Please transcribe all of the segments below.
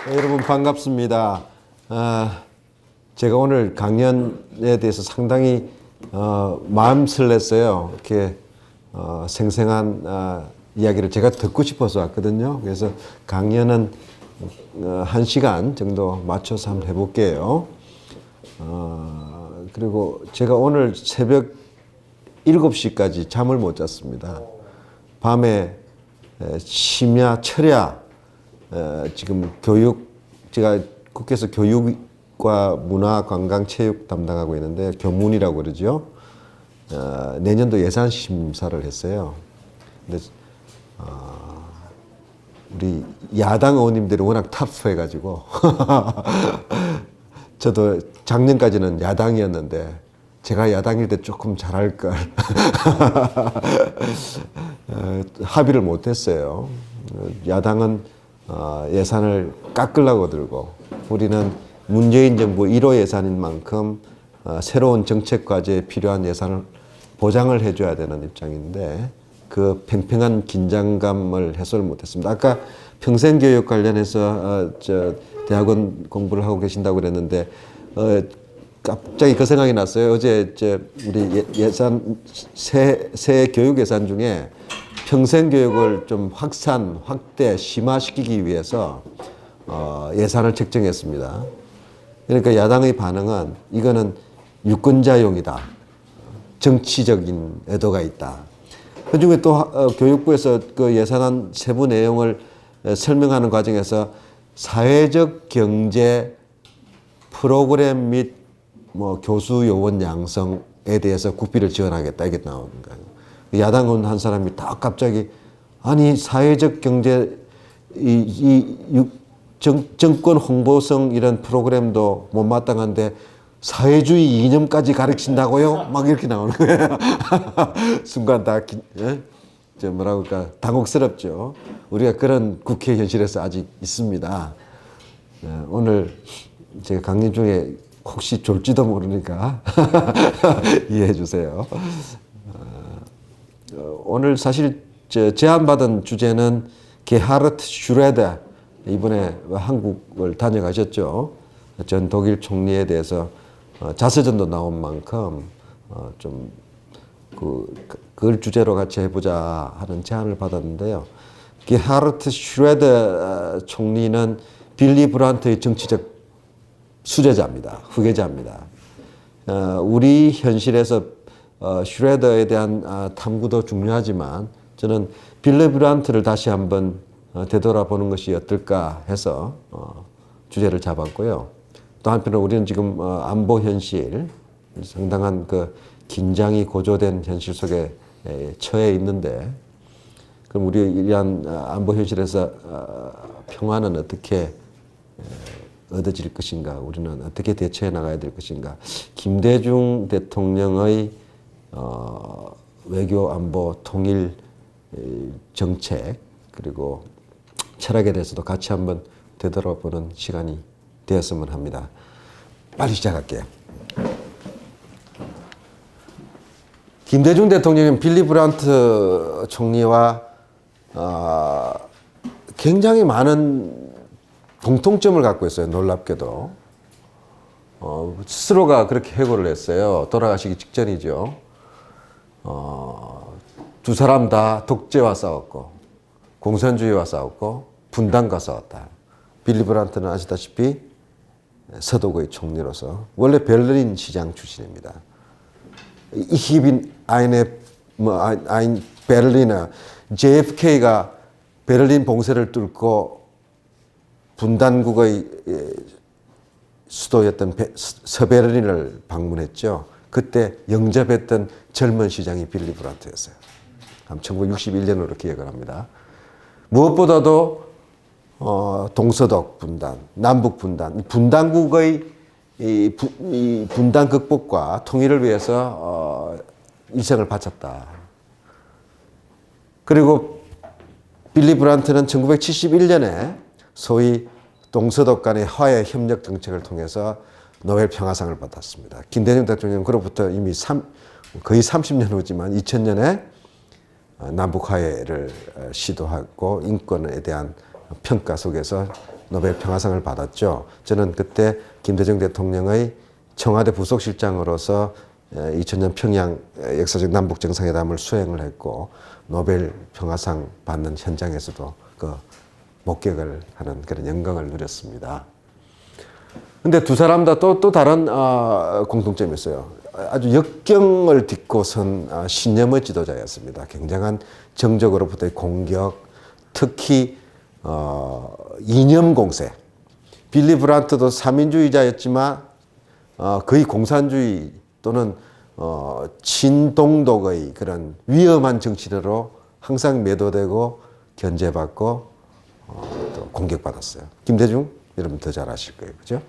여러분 반갑습니다. 제가 오늘 강연에 대해서 상당히 마음 설렜어요. 이렇게 생생한 이야기를 제가 듣고 싶어서 왔거든요. 그래서 강연은 1시간 정도 맞춰서 한번 해볼게요. 그리고 제가 오늘 새벽 7시까지 잠을 못 잤습니다. 밤에 심야, 철야, 지금 제가 국회에서 교육과 문화, 관광, 체육 담당하고 있는데 교문이라고 그러죠. 내년도 예산 심사를 했어요. 근데 우리 야당 의원님들이 워낙 터프해가지고 저도 작년까지는 야당이었는데 제가 야당일 때 조금 잘할 걸 합의를 못했어요. 야당은 예산을 깎으려고 들고 우리는 문재인 정부 1호 예산인 만큼 새로운 정책 과제에 필요한 예산을 보장을 해줘야 되는 입장인데 그 팽팽한 긴장감을 해소를 못했습니다. 아까 평생교육 관련해서 대학원 공부를 하고 계신다고 그랬는데 갑자기 그 생각이 났어요. 어제 우리 새 교육 예산 중에 평생교육을 좀 확대, 심화시키기 위해서 예산을 책정했습니다. 그러니까 야당의 반응은 이거는 유권자용이다. 정치적인 의도가 있다. 그중에 또 교육부에서 그 예산안 세부 내용을 설명하는 과정에서 사회적 경제 프로그램 및 교수 요원 양성에 대해서 국비를 지원하겠다 이게 나오는 거예요. 야당 의원 한 사람이 딱 갑자기 아니 사회적 경제 정권 홍보성 이런 프로그램도 못마땅한데 사회주의 이념까지 가르친다고요? 막 이렇게 나오는 거예요. 순간 다 뭐라고 할까 당혹스럽죠. 우리가 그런 국회 현실에서 아직 있습니다. 오늘 제가 강연 중에 혹시 졸지도 모르니까 이해해 주세요. 오늘 사실 제안받은 주제는 게하르트 슈레더 이번에 한국을 다녀가셨죠. 전 독일 총리에 대해서 자서전도 나온 만큼 좀 그걸 주제로 같이 해보자 하는 제안을 받았는데요. 게하르트 슈레더 총리는 빌리 브란트의 정치적 수제자입니다. 후계자입니다. 우리 현실에서 슈레더에 대한 탐구도 중요하지만 저는 빌리 브란트를 다시 한번 되돌아보는 것이 어떨까 해서 주제를 잡았고요. 또 한편으로 우리는 지금 안보 현실, 상당한 그 긴장이 고조된 현실 속에 처해 있는데 그럼 우리 이러한 안보 현실에서 평화는 어떻게 얻어질 것인가, 우리는 어떻게 대처해 나가야 될 것인가. 김대중 대통령의 외교 안보 통일 정책 그리고 철학에 대해서도 같이 한번 되돌아보는 시간이 되었으면 합니다. 빨리 시작할게요. 김대중 대통령은 빌리 브란트 총리와 굉장히 많은 공통점을 갖고 있어요. 놀랍게도. 스스로가 그렇게 해고를 했어요. 돌아가시기 직전이죠. 두 사람 다 독재와 싸웠고 공산주의와 싸웠고 분단과 싸웠다. 빌리 브란트는 아시다시피 서독의 총리로서 원래 베를린 시장 출신입니다. Ich bin ein Berliner. JFK가 베를린 봉쇄를 뚫고 분단국의 수도였던 서베를린을 방문했죠. 그때 영접했던 젊은 시장이 빌리 브란트였어요. 1961년으로 기억을 합니다. 무엇보다도 동서독 분단, 남북 분단, 분단국의 이 분단 극복과 통일을 위해서 일생을 바쳤다. 그리고 빌리 브란트는 1971년에 소위 동서독 간의 화해 협력 정책을 통해서 노벨 평화상을 받았습니다. 김대중 대통령은 그로부터 이미 거의 30년 후지만 2000년에 남북 화해를 시도하고 인권에 대한 평가 속에서 노벨 평화상을 받았죠. 저는 그때 김대중 대통령의 청와대 부속실장으로서 2000년 평양 역사적 남북 정상회담을 수행을 했고 노벨 평화상 받는 현장에서도 그 목격을 하는 그런 영광을 누렸습니다. 근데 두 사람 다 또 다른 공통점이 있어요. 아주 역경을 딛고선 신념의 지도자였습니다. 굉장한 정적으로부터의 공격, 특히 이념 공세. 빌리 브란트도 사민주의자였지만 거의 공산주의 또는 친동독의 그런 위험한 정치대로 항상 매도되고 견제받고 또 공격받았어요. 김대중 여러분 더 잘 아실 거예요, 그죠?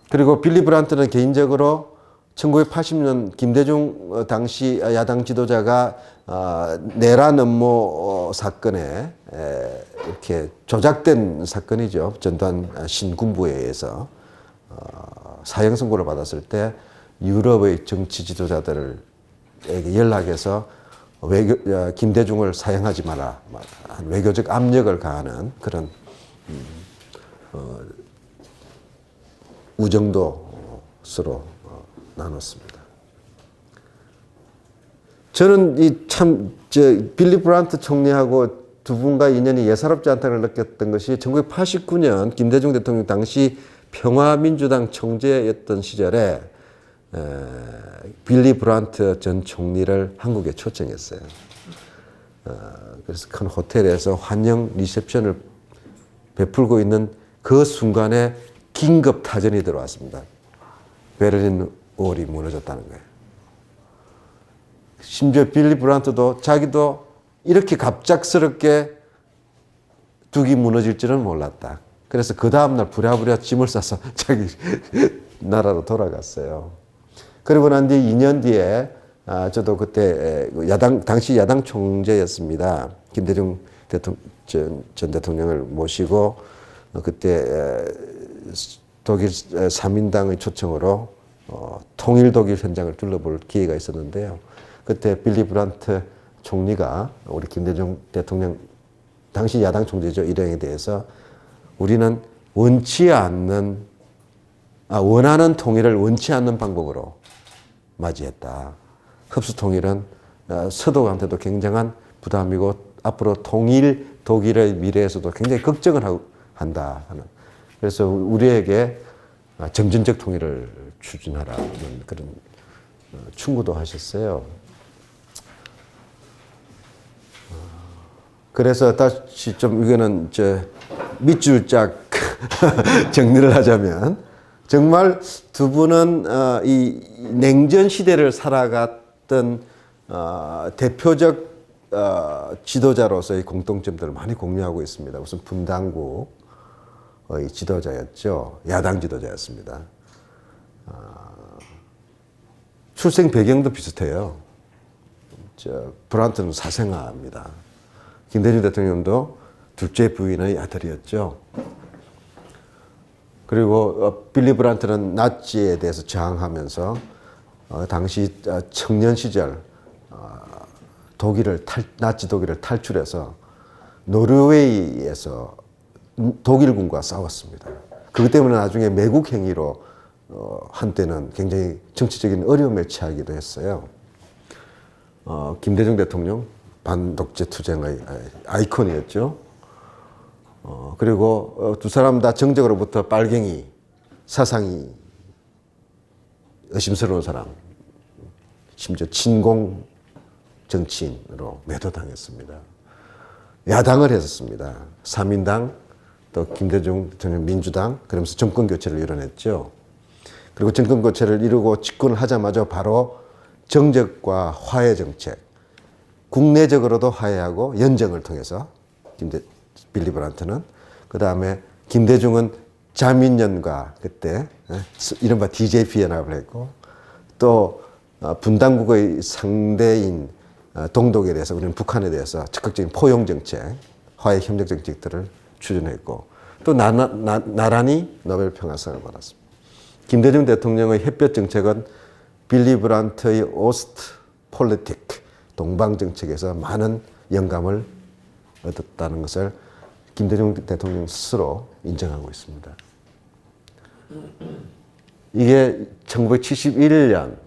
그리고 빌리 브란트는 개인적으로 1980년 김대중 당시 야당 지도자가 내란 음모 사건에 이렇게 조작된 사건이죠. 전두환 신군부에 의해서 사형 선고를 받았을 때 유럽의 정치 지도자들에게 연락해서 김대중을 사형하지 마라. 외교적 압력을 가하는 그런 우정도 서로 나눴습니다. 저는 빌리 브란트 총리하고 두 분과 인연이 예사롭지 않다는 걸 느꼈던 것이 1989년 김대중 대통령 당시 평화민주당 총재였던 시절에 빌리 브란트 전 총리를 한국에 초청했어요. 그래서 큰 호텔에서 환영 리셉션을 베풀고 있는 그 순간에 긴급 타전이 들어왔습니다. 베를린 월이 무너졌다는 거예요. 심지어 빌리 브란트도 자기도 이렇게 갑작스럽게 둑이 무너질 줄은 몰랐다. 그래서 그 다음날 부랴부랴 짐을 싸서 자기 나라로 돌아갔어요. 그리고 난 뒤 2년 뒤에 저도 그때 당시 야당 총재였습니다. 김대중 전 대통령을 모시고 그때 독일 3인당의 초청으로 통일 독일 현장을 둘러볼 기회가 있었는데요. 그때 빌리 브란트 총리가 우리 김대중 대통령 당시 야당 총재죠. 일행에 대해서 우리는 원하는 통일을 원치 않는 방법으로 맞이했다. 흡수 통일은 서독한테도 굉장한 부담이고 앞으로 통일 독일의 미래에서도 굉장히 걱정을 한다 하는. 그래서 우리에게 점진적 통일을 추진하라는 그런 충고도 하셨어요. 그래서 다시 좀 이거는 밑줄 짝 정리를 하자면 정말 두 분은 이 냉전 시대를 살아갔던 대표적 지도자로서의 공통점들을 많이 공유하고 있습니다. 우선 분당국의 지도자였죠. 야당 지도자였습니다. 출생 배경도 비슷해요. 브란트는 사생아입니다. 김대중 대통령도 둘째 부인의 아들이었죠. 그리고 빌리 브란트는 나치에 대해서 저항하면서 당시 청년 시절 나치 독일을 탈출해서 노르웨이에서 독일군과 싸웠습니다. 그것 때문에 나중에 매국 행위로 한때는 굉장히 정치적인 어려움에 처하기도 했어요. 김대중 대통령 반독재 투쟁의 아이콘이었죠. 그리고 두 사람 다 정적으로부터 빨갱이, 사상이 의심스러운 사람, 심지어 친공 정치인으로 매도당했습니다. 야당을 했었습니다. 3인당, 또 김대중 대통령 민주당, 그러면서 정권 교체를 이뤄냈죠. 그리고 정권 교체를 이루고 집권을 하자마자 바로 정적과 화해 정책, 국내적으로도 화해하고 연정을 통해서 빌리 브란트는, 그 다음에 김대중은 자민련과 그때 이른바 DJP 연합을 했고, 또 분당국의 상대인 동독에 대해서 우리는 북한에 대해서 적극적인 포용 정책, 화해 협력 정책들을 추진했고, 또 나란히 노벨 평화상을 받았습니다. 김대중 대통령의 햇볕 정책은 빌리 브란트의 오스트 폴리틱, 동방 정책에서 많은 영감을 얻었다는 것을 김대중 대통령 스스로 인정하고 있습니다. 이게 1971년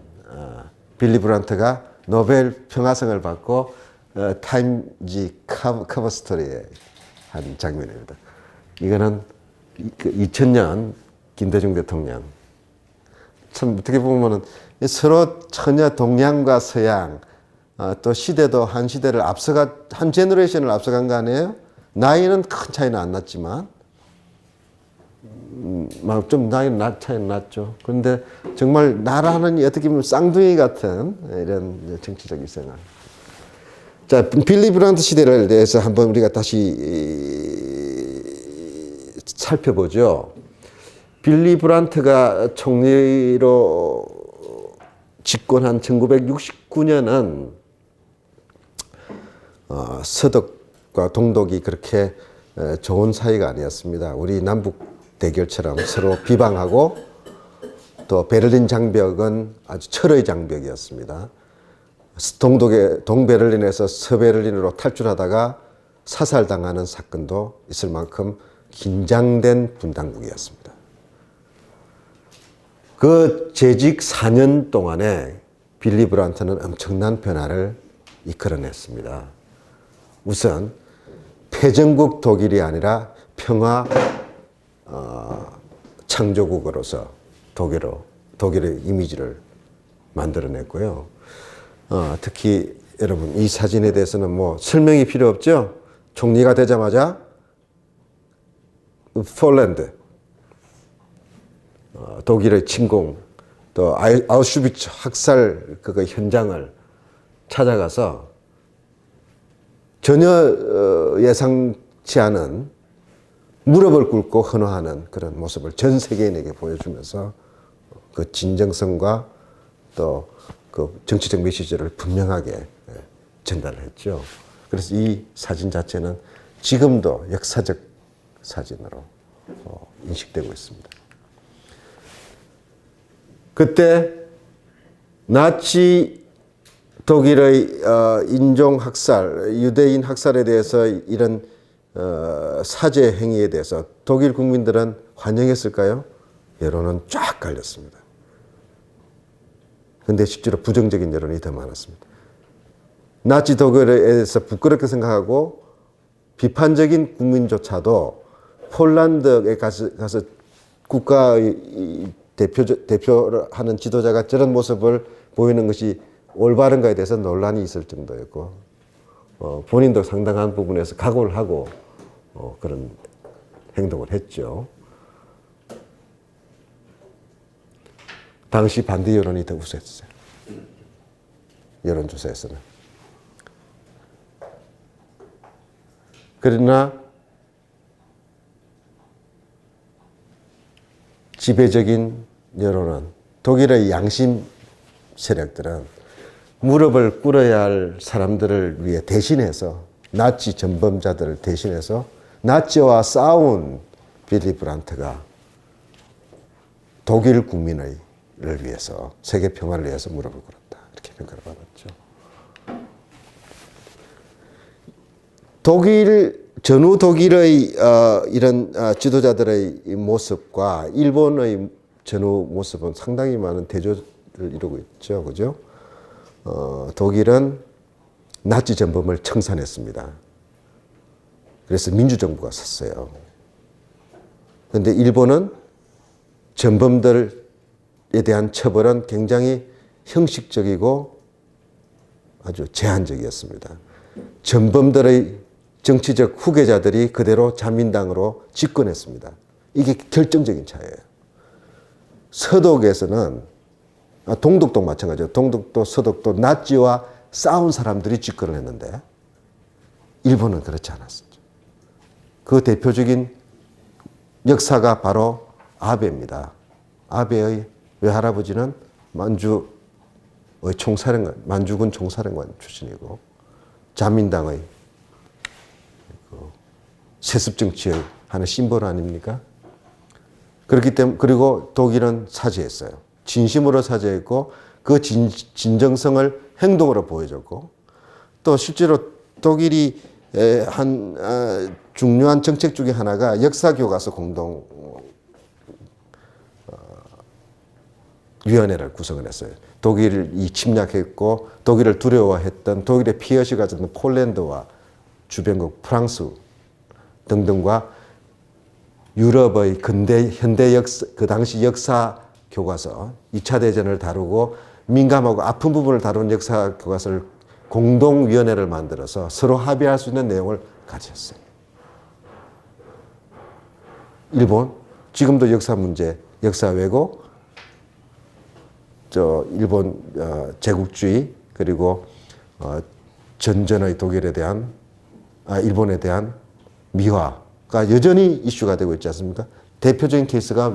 빌리 브란트가 노벨 평화상을 받고 타임지 커버 스토리에 한 장면입니다. 이거는 2000년 김대중 대통령. 참 어떻게 보면은 서로 전혀 동양과 서양 또 시대도 한 시대를 한 제너레이션을 앞서간 거 아니에요? 나이는 큰 차이는 안 났지만 좀 나이는 차이는 났죠. 그런데 정말 나라는 어떻게 보면 쌍둥이 같은 이런 정치적 일생활. 자, 빌리 브란트 시대를 대해서 한번 우리가 다시 살펴보죠. 빌리 브란트가 총리로 집권한 1969년은 서독과 동독이 그렇게 좋은 사이가 아니었습니다. 우리 남북 대결처럼 서로 비방하고 또 베를린 장벽은 아주 철의 장벽이었습니다. 동베를린에서 서베를린으로 탈출하다가 사살당하는 사건도 있을 만큼 긴장된 분당국이었습니다. 그 재직 4년 동안에 빌리 브란트는 엄청난 변화를 이끌어냈습니다. 우선 패전국 독일이 아니라 평화 창조국으로서 독일의 이미지를 만들어냈고요. 특히 여러분 이 사진에 대해서는 뭐 설명이 필요 없죠. 총리가 되자마자 폴란드, 독일의 침공, 또 아우슈비츠 학살 그 현장을 찾아가서 전혀 예상치 않은 무릎을 꿇고 헌화하는 그런 모습을 전 세계인에게 보여주면서 그 진정성과 또 그 정치적 메시지를 분명하게 전달을 했죠. 그래서 이 사진 자체는 지금도 역사적 사진으로 인식되고 있습니다. 그때 나치 독일의 인종 학살, 유대인 학살에 대해서 이런 사죄 행위에 대해서 독일 국민들은 환영했을까요? 여론은 쫙 갈렸습니다. 그런데 실제로 부정적인 여론이 더 많았습니다. 나치 독일에 대해서 부끄럽게 생각하고 비판적인 국민조차도 폴란드에 가서 국가의 대표를 하는 지도자가 저런 모습을 보이는 것이 올바른가에 대해서 논란이 있을 정도였고 본인도 상당한 부분에서 각오를 하고 그런 행동을 했죠. 당시 반대 여론이 더 우세했어요. 여론조사에서는. 그러나 지배적인 여론은 독일의 양심 세력들은 무릎을 꿇어야 할 사람들을 위해 대신해서 나치 전범자들을 대신해서 나치와 싸운 빌리 브란트가 독일 국민을 위해서 세계 평화를 위해서 무릎을 꿇었다 이렇게 평가를 받았죠. 전후 독일의 이런 지도자들의 모습과 일본의 전후 모습은 상당히 많은 대조를 이루고 있죠, 그죠? 독일은 나치 전범을 청산했습니다. 그래서 민주정부가 섰어요. 그런데 일본은 전범들에 대한 처벌은 굉장히 형식적이고 아주 제한적이었습니다. 전범들의 정치적 후계자들이 그대로 자민당으로 집권했습니다. 이게 결정적인 차이예요. 서독에서는 동독도 마찬가지예요. 동독도 서독도 나치와 싸운 사람들이 집권을 했는데 일본은 그렇지 않았었죠. 그 대표적인 역사가 바로 아베입니다. 아베의 외할아버지는 만주의 총사령관, 만주군 총사령관 출신이고 자민당의 세습 정치의 하는 심볼 아닙니까? 그렇기 때문에 그리고 독일은 사죄했어요. 진심으로 사죄했고 그 진정성을 행동으로 보여줬고 또 실제로 독일이 한 중요한 정책 중에 하나가 역사교과서 공동 위원회를 구성을 했어요. 독일이 침략했고 독일을 두려워했던 독일의 피해를 가졌던 폴란드와 주변국 프랑스 등등과 유럽의 현대 역사, 그 당시 역사 교과서, 2차 대전을 다루고 민감하고 아픈 부분을 다룬 역사 교과서를 공동위원회를 만들어서 서로 합의할 수 있는 내용을 가졌어요. 일본, 지금도 역사 문제, 역사 왜곡, 일본 제국주의, 그리고 전전의 독일에 대한, 일본에 대한 미화가 여전히 이슈가 되고 있지 않습니까? 대표적인 케이스가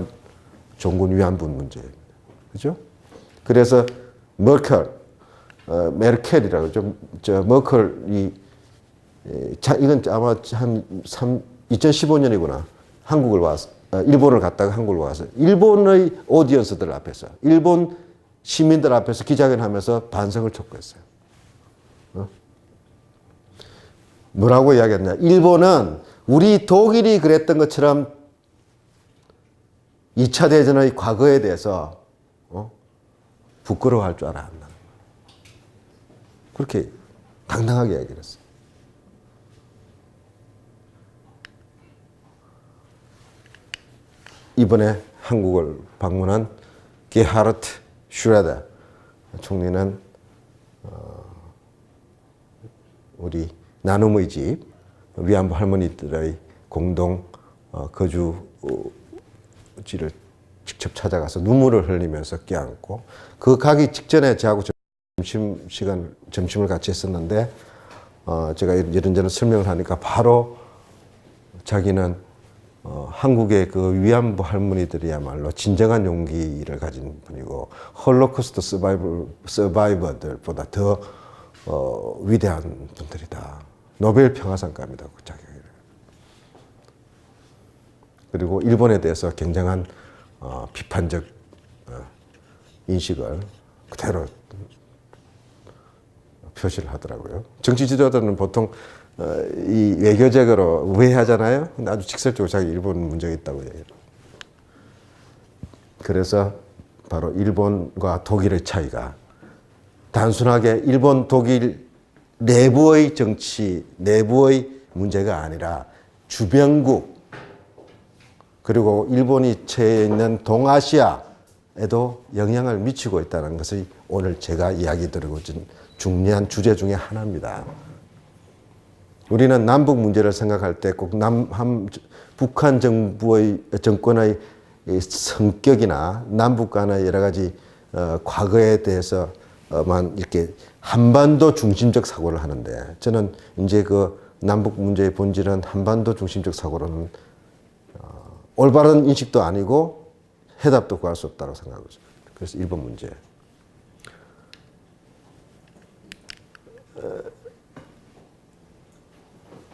종군 위안부 문제입니다. 그죠? 그래서 메르켈이라고 머클이, 이건 아마 한 2015년이구나. 한국을 와서, 일본을 갔다가 한국을 와서, 일본의 오디언스들 앞에서, 일본 시민들 앞에서 기자회견 하면서 반성을 촉구했어요. 뭐라고 이야기했냐. 일본은 우리 독일이 그랬던 것처럼 2차 대전의 과거에 대해서 부끄러워할 줄 알았나. 그렇게 당당하게 이야기를 했어요. 이번에 한국을 방문한 게하르트 슈레더 총리는 우리 나눔의 집, 위안부 할머니들의 공동 거주지를 직접 찾아가서 눈물을 흘리면서 껴안고, 그 가기 직전에 저하고 점심을 같이 했었는데, 제가 이런저런 설명을 하니까 바로 자기는 한국의 그 위안부 할머니들이야말로 진정한 용기를 가진 분이고 홀로코스트 서바이버들보다 더 위대한 분들이다. 노벨 평화상감이다. 그 자격이. 그리고 일본에 대해서 굉장한 비판적 인식을 그대로 표시를 하더라고요. 정치 지도자들은 보통 이 외교적으로 우회하잖아요. 근데 아주 직설적으로 자기 일본 문제가 있다고 얘기해요. 그래서 바로 일본과 독일의 차이가 단순하게 일본, 독일 내부의 정치, 내부의 문제가 아니라 주변국, 그리고 일본이 처해 있는 동아시아에도 영향을 미치고 있다는 것이 오늘 제가 이야기 드리고 있는 중요한 주제 중에 하나입니다. 우리는 남북 문제를 생각할 때 꼭 북한 정권의 성격이나 남북 간의 여러 가지 과거에 대해서만 이렇게 한반도 중심적 사고를 하는데, 저는 이제 그 남북 문제의 본질은 한반도 중심적 사고로는 올바른 인식도 아니고 해답도 구할 수 없다고 생각하고 있습니다. 그래서 일본 문제.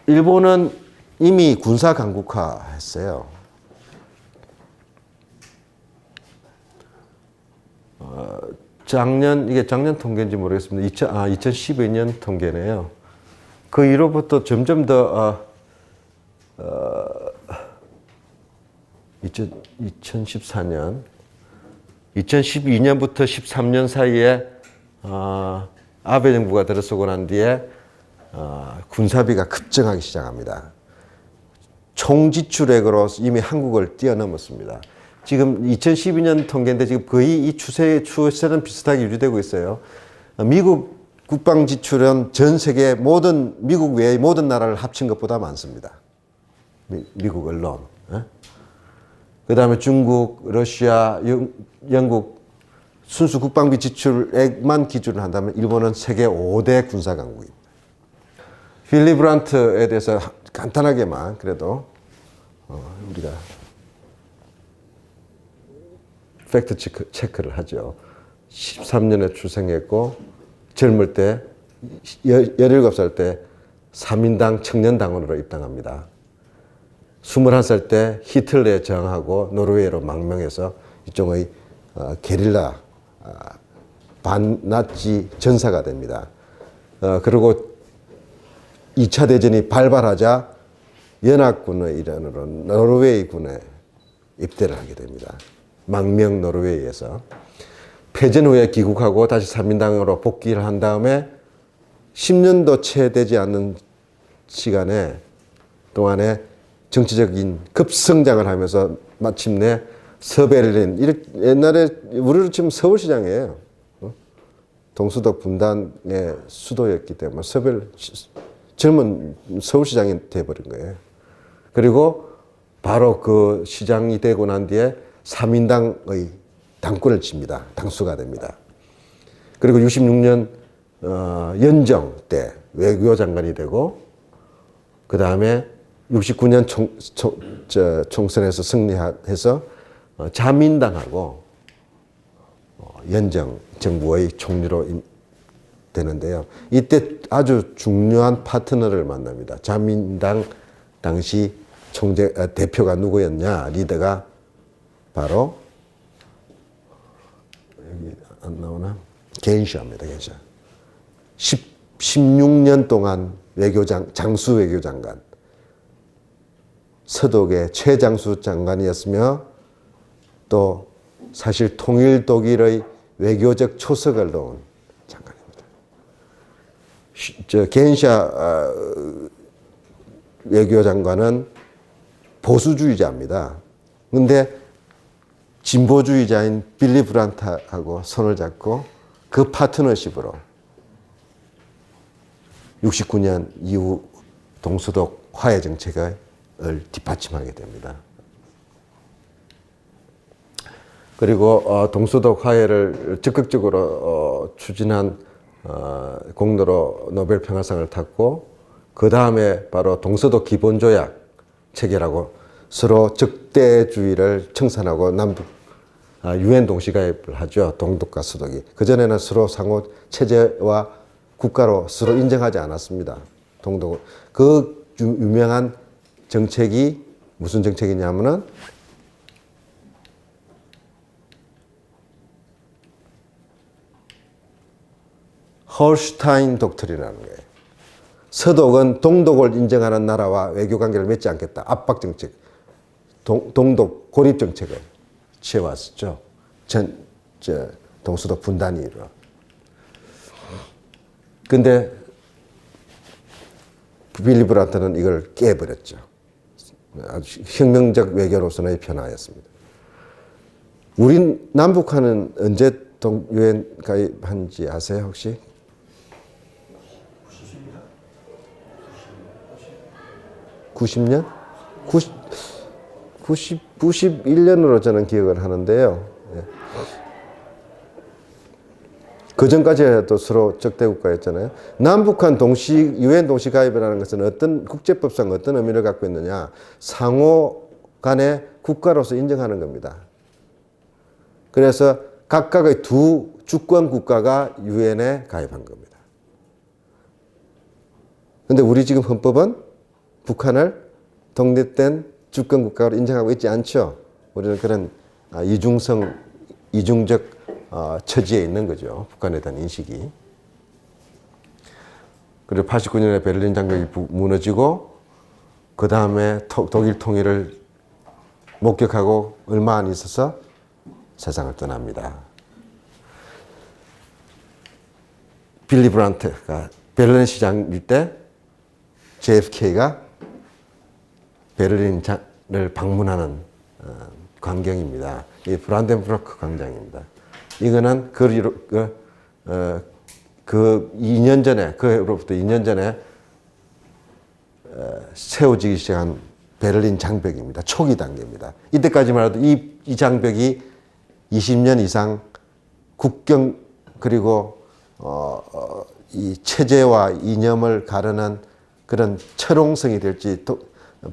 일본은 이미 군사 강국화했어요. 이게 작년 통계인지 모르겠습니다. 2012년 통계네요. 그 이후로부터 점점 더 2014년, 2012년부터 13년 사이에 아베 정부가 들어서고 난 뒤에 군사비가 급증하기 시작합니다. 총지출액으로 이미 한국을 뛰어넘었습니다. 지금 2012년 통계인데 지금 거의 이 추세는 비슷하게 유지되고 있어요. 미국 국방 지출은 전 세계 미국 외의 모든 나라를 합친 것보다 많습니다. 미국 언론. 그 다음에 중국, 러시아, 영국 순수 국방비 지출액만 기준을 한다면 일본은 세계 5대 군사 강국입니다. 윌리 브란트에 대해서 간단하게만 그래도 우리가 팩트 체크를 하죠. 13년에 출생했고 젊을 때 17살 때 3인당 청년당원으로 입당합니다. 21살 때 히틀러에 저항하고 노르웨이로 망명해서 이쪽의 게릴라 반나치 전사가 됩니다. 그리고 2차 대전이 발발하자 연합군의 일원으로 노르웨이군에 입대를 하게 됩니다. 망명 노르웨이에서. 패전 후에 귀국하고 다시 사민당으로 복귀를 한 다음에 10년도 채 되지 않는 시간에 동안에 정치적인 급성장을 하면서 마침내 서베를린, 옛날에 우리로 치면 서울시장이에요. 동수도 분단의 수도였기 때문에 젊은 서울시장이 돼버린 거예요. 그리고 바로 그 시장이 되고 난 뒤에 사민당의 당권을 칩니다. 당수가 됩니다. 그리고 66년 연정 때 외교장관이 되고 그 다음에 69년 총선에서 승리해서 자민당하고 연정 정부의 총리로 되는데요. 이때 아주 중요한 파트너를 만납니다. 자민당 당시 대표가 누구였냐? 리더가 바로 여기 안 나오나? 겐시아입니다. 겐시아. 16년 동안 장수 외교장관, 서독의 최장수 장관이었으며 또 사실 통일 독일의 외교적 초석을 놓은 장관입니다. 겐시아 외교장관은 보수주의자입니다. 그런데 진보주의자인 빌리 브란트하고 손을 잡고 그 파트너십으로 69년 이후 동서독 화해 정책을 뒷받침하게 됩니다. 그리고 동서독 화해를 적극적으로 추진한 공로로 노벨 평화상을 탔고 그 다음에 바로 동서독 기본조약 체결하고 서로 적대주의를 청산하고 남북 유엔 동시가입을 하죠. 동독과 서독이. 그전에는 서로 상호 체제와 국가로 서로 인정하지 않았습니다. 동독은. 그 유명한 정책이 무슨 정책이냐면은 홀슈타인 독트린이라는 거예요. 서독은 동독을 인정하는 나라와 외교관계를 맺지 않겠다. 압박정책, 동독 고립정책을 취해왔었죠. 동서독 분단이 이루어. 근데 빌리 브란트는 이걸 깨버렸죠. 아주 혁명적 외교로서의 변화였습니다. 우린 남북한은 언제 유엔 가입한지 아세요 혹시? 90년? 91년으로 저는 기억을 하는데요. 그 전까지도 서로 적대국가였잖아요. 남북한 유엔 동시 가입이라는 것은 어떤 국제법상 어떤 의미를 갖고 있느냐? 상호 간의 국가로서 인정하는 겁니다. 그래서 각각의 두 주권 국가가 유엔에 가입한 겁니다. 그런데 우리 지금 헌법은 북한을 독립된 주권 국가로 인정하고 있지 않죠. 우리는 그런 이중적 처지에 있는 거죠. 북한에 대한 인식이. 그리고 89년에 베를린 장벽이 무너지고 그 다음에 독일 통일을 목격하고 얼마 안 있어서 세상을 떠납니다. 빌리 브란트가 베를린 시장일 때 JFK가 베를린을 방문하는 광경입니다. 이 브란덴부르크 광장입니다. 이거는 그 2년 전에, 그로부터 2년 전에 세워지기 시작한 베를린 장벽입니다. 초기 단계입니다. 이때까지만 해도 이 장벽이 20년 이상 국경 그리고 이 체제와 이념을 가르는 그런 철옹성이 될지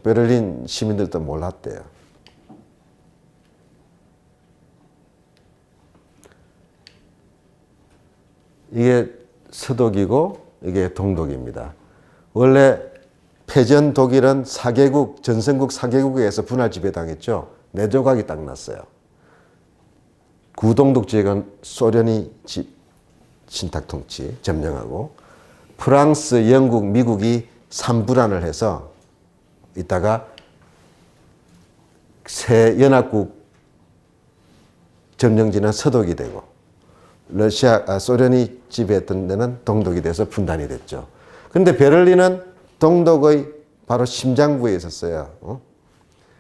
베를린 시민들도 몰랐대요. 이게 서독이고 이게 동독입니다. 원래 패전 독일은 전성국 4개국에서 분할 지배당했죠. 내조각이 딱 났어요. 구동독 지역은 소련이 친탁 통치 점령하고 프랑스, 영국, 미국이 삼불안을 해서 이따가 새 연합국 점령지는 서독이 되고 소련이 지배했던 데는 동독이 돼서 분단이 됐죠. 그런데 베를린은 동독의 바로 심장부에 있었어요.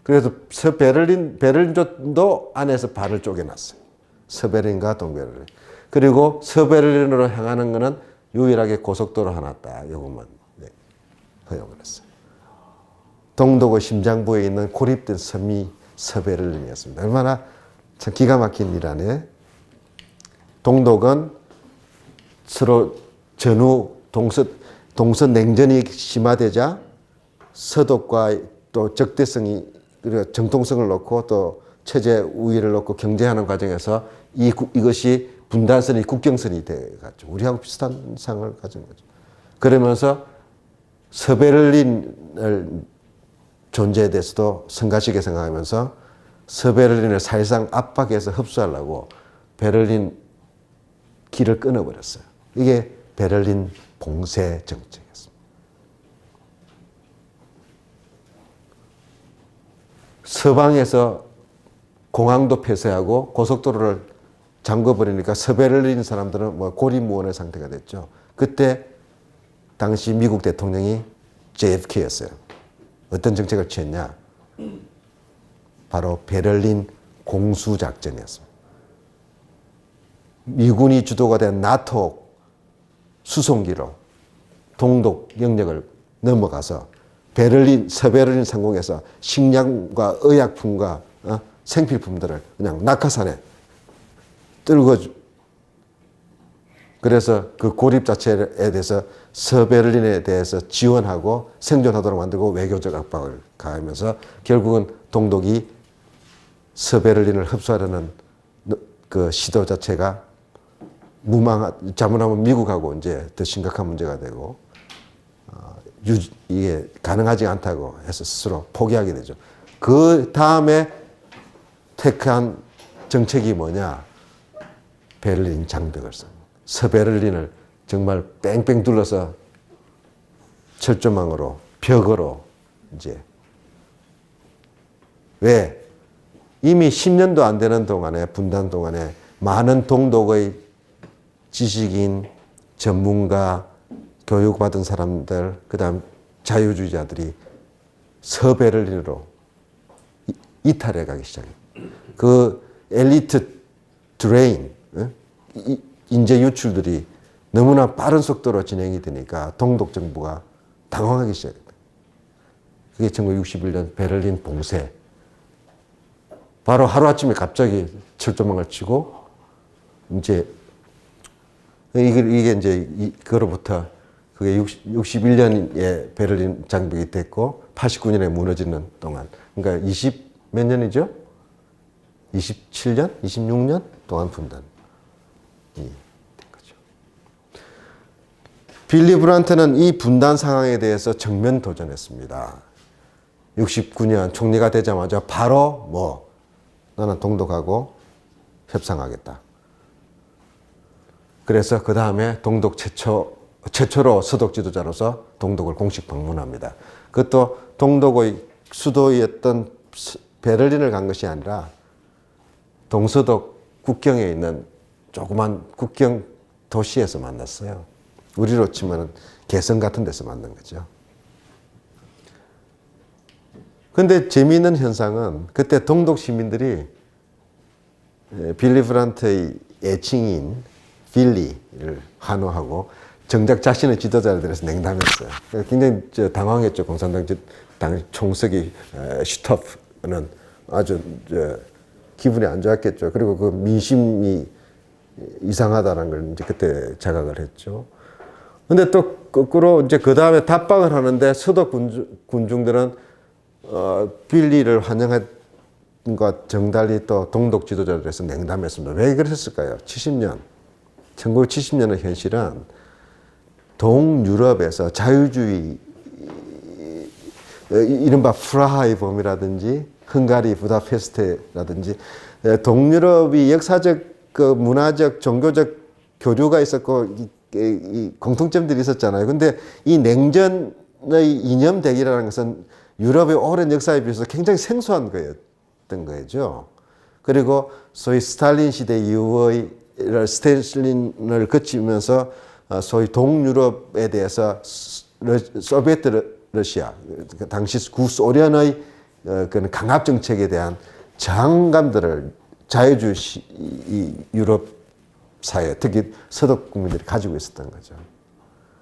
그래서 베를린도 안에서 반을 쪼개놨어요. 서베를린과 동베를린. 그리고 서베를린으로 향하는 것은 유일하게 고속도로 하나 딱 요것만 허용을 했어요. 동독의 심장부에 있는 고립된 섬이 서베를린이었습니다. 얼마나 참 기가 막힌 일 아니에요? 동독은 서로 전후 동서 냉전이 심화되자 서독과 또 적대성이 그리고 정통성을 놓고 또 체제 우위를 놓고 경쟁하는 과정에서 이것이 분단선이 국경선이 돼갔죠. 우리하고 비슷한 상황을 가진 거죠. 그러면서 서베를린을 존재에 대해서도 성가시게 생각하면서 서베를린을 사실상 압박해서 흡수하려고 베를린 길을 끊어버렸어요. 이게 베를린 봉쇄 정책이었습니다. 서방에서 공항도 폐쇄하고 고속도로를 잠궈버리니까 서베를린 사람들은 뭐 고립무원의 상태가 됐죠. 그때 당시 미국 대통령이 JFK였어요. 어떤 정책을 취했냐? 바로 베를린 공수작전이었습니다. 미군이 주도가 된 나토 수송기로 동독 영역을 넘어가서 서베를린 상공에서 식량과 의약품과 생필품들을 그냥 낙하산에 떨궈 그래서 그 고립 자체에 대해서 서베를린에 대해서 지원하고 생존하도록 만들고 외교적 압박을 가하면서 결국은 동독이 서베를린을 흡수하려는 그 시도 자체가 잘못하면 미국하고 이제 더 심각한 문제가 되고 이게 가능하지 않다고 해서 스스로 포기하게 되죠. 그 다음에 택한 정책이 뭐냐? 베를린 장벽을 씁니다. 서베를린을 정말 뺑뺑 둘러서 철조망으로 벽으로 이제 왜 이미 10년도 안 되는 동안에 분단 동안에 많은 동독의 지식인, 전문가, 교육받은 사람들, 그다음 자유주의자들이 서베를린으로 이탈해 가기 시작해요. 그 엘리트 드레인, 인재 유출들이 너무나 빠른 속도로 진행이 되니까 동독 정부가 당황하기 시작했다. 그게 1961년 베를린 봉쇄. 바로 하루아침에 갑자기 철조망을 치고 이제 이게 이제 그로부터 그게 61년에 베를린 장벽이 됐고 89년에 무너지는 동안 그러니까 20 몇 년이죠? 27년? 26년 동안 분단이 된 거죠. 빌리 브란트는 이 분단 상황에 대해서 정면 도전했습니다. 69년 총리가 되자마자 바로 나는 동독하고 협상하겠다. 그래서 그 다음에 동독 최초로 서독 지도자로서 동독을 공식 방문합니다. 그것도 동독의 수도였던 베를린을 간 것이 아니라 동서독 국경에 있는 조그만 국경 도시에서 만났어요. 우리로 치면 개성 같은 데서 만난 거죠. 근데 재미있는 현상은 그때 동독 시민들이 빌리 브란트의 애칭인 빌리를 환호하고 정작 자신의 지도자를 들여서 냉담했어요. 굉장히 당황했죠. 공산당 총석이 슈터프는 아주 기분이 안 좋았겠죠. 그리고 그 민심이 이상하다는 걸 이제 그때 자각을 했죠. 근데 또 거꾸로 이제 그 다음에 답방을 하는데 서독 군중들은 빌리를 환영한 것 정달리 또 동독 지도자들에서 냉담했습니다. 왜 그랬을까요? 1970년의 현실은 동유럽에서 자유주의 이른바 프라하의 봄이라든지 헝가리 부다페스트라든지 동유럽이 역사적 그 문화적 종교적 교류가 있었고 이 공통점들이 있었잖아요. 근데 이 냉전 이념 대결이라는 것은 유럽의 오랜 역사에 비해서 굉장히 생소한 거였던 거죠. 그리고 소위 스탈린 시대 이후의 스탈린을 거치면서 소위 동유럽에 대해서 소비에트 러시아, 당시 구소련의 그런 강압 정책에 대한 저항감들을 자유주의 유럽 사회, 특히 서독 국민들이 가지고 있었던 거죠.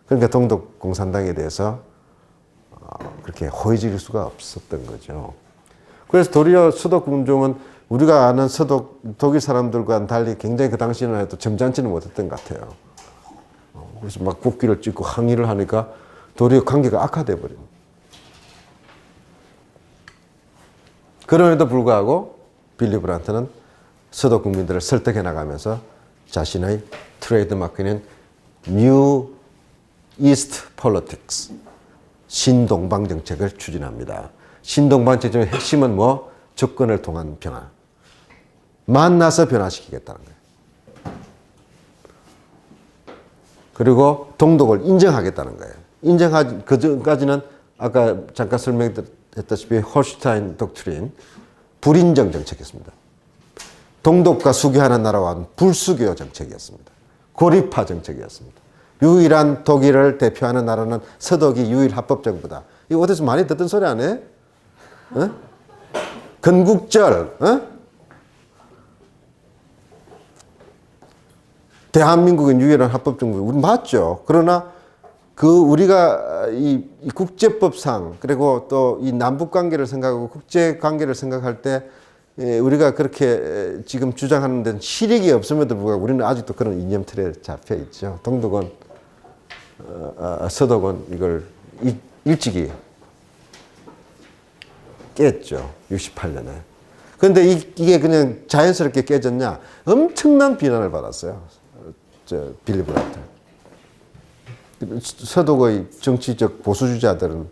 그러니까 동독 공산당에 대해서 그렇게 호의적일 수가 없었던 거죠. 그래서 도리어 서독 군종은 우리가 아는 서독 독일 사람들과는 달리 굉장히 그 당시에는 해도 점잖지는 못했던 것 같아요. 그래서 막 국기를 찍고 항의를 하니까 도리어 관계가 악화돼 버린. 그럼에도 불구하고 빌리 브란트는 서독 국민들을 설득해 나가면서 자신의 트레이드 마크인 뉴 이스트 폴리틱스, 신동방 정책을 추진합니다. 신동방 정책의 핵심은 뭐? 접근을 통한 변화. 만나서 변화시키겠다는 거예요. 그리고 동독을 인정하겠다는 거예요. 그 전까지는 아까 잠깐 설명했다시피 홀슈타인 독트린, 불인정 정책이었습니다. 동독과 수교하는 나라와 불수교 정책이었습니다. 고립화 정책이었습니다. 유일한 독일을 대표하는 나라는 서독이 유일 합법 정부다. 이거 어디서 많이 듣던 소리 안 해? 어? 건국절, 대한민국은 유일한 합법 정부. 우리 맞죠. 그러나 우리가 이 국제법상 그리고 또 이 남북 관계를 생각하고 국제 관계를 생각할 때 우리가 그렇게 지금 주장하는 데는 실익이 없음에도 불구하고 우리는 아직도 그런 이념 틀에 잡혀 있죠. 동독은 서독은 이걸 일찍이 깼죠. 68년에. 그런데 이게 그냥 자연스럽게 깨졌냐? 엄청난 비난을 받았어요. 빌리 브란트. 서독의 정치적 보수주자들은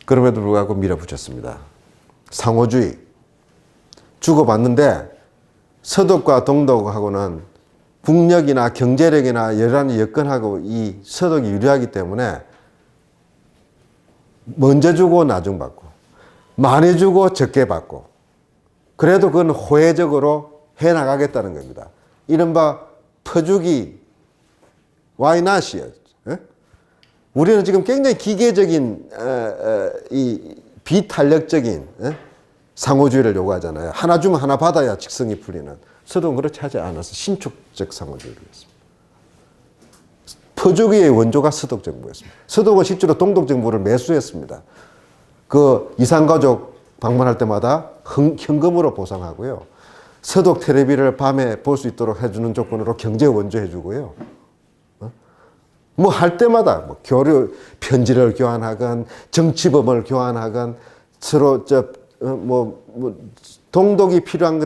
그럼에도 불구하고 밀어붙였습니다. 상호주의. 주고받는데 서독과 동독하고는 국력이나 경제력이나 여러 여건하고 이 서독이 유리하기 때문에 먼저 주고 나중 받고 많이 주고 적게 받고 그래도 그건 호혜적으로 해나가겠다는 겁니다. 이른바 퍼주기 why not이요. 우리는 지금 굉장히 기계적인 이 비탄력적인 상호주의를 요구하잖아요. 하나 주면 하나 받아야 직성이 풀리는. 서독은 그렇지 하지 않아서 신축적 상호주의를 했습니다. 퍼주기의 원조가 서독 정부였습니다. 서독은 실제로 동독 정부를 매수했습니다. 그 이산가족 방문할 때마다 현금으로 보상하고요. 서독 텔레비를 밤에 볼 수 있도록 해주는 조건으로 경제 원조해주고요. 뭐 할 때마다 뭐 편지를 교환하건 정치범을 교환하건 서로 동독이 필요한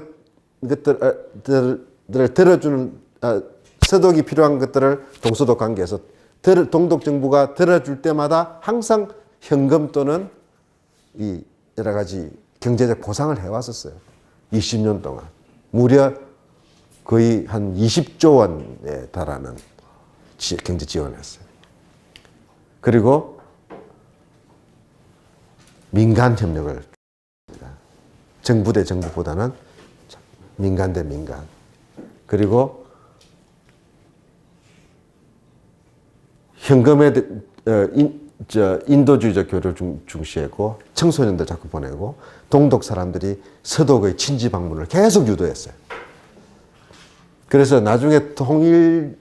것들을 들어주는 서독이 필요한 것들을 동서독 관계에서 동독 정부가 들어줄 때마다 항상 현금 또는 이 여러 가지 경제적 보상을 해왔었어요. 20년 동안 무려 거의 한 20조 원에 달하는 경제 지원을 했어요. 그리고 민간 협력을 합니다. 정부 대 정부보다는 민간 대 민간. 그리고 현금에 인도주의적 교류를 중시했고 청소년들 자꾸 보내고 동독 사람들이 서독의 친지 방문을 계속 유도했어요. 그래서 나중에 독일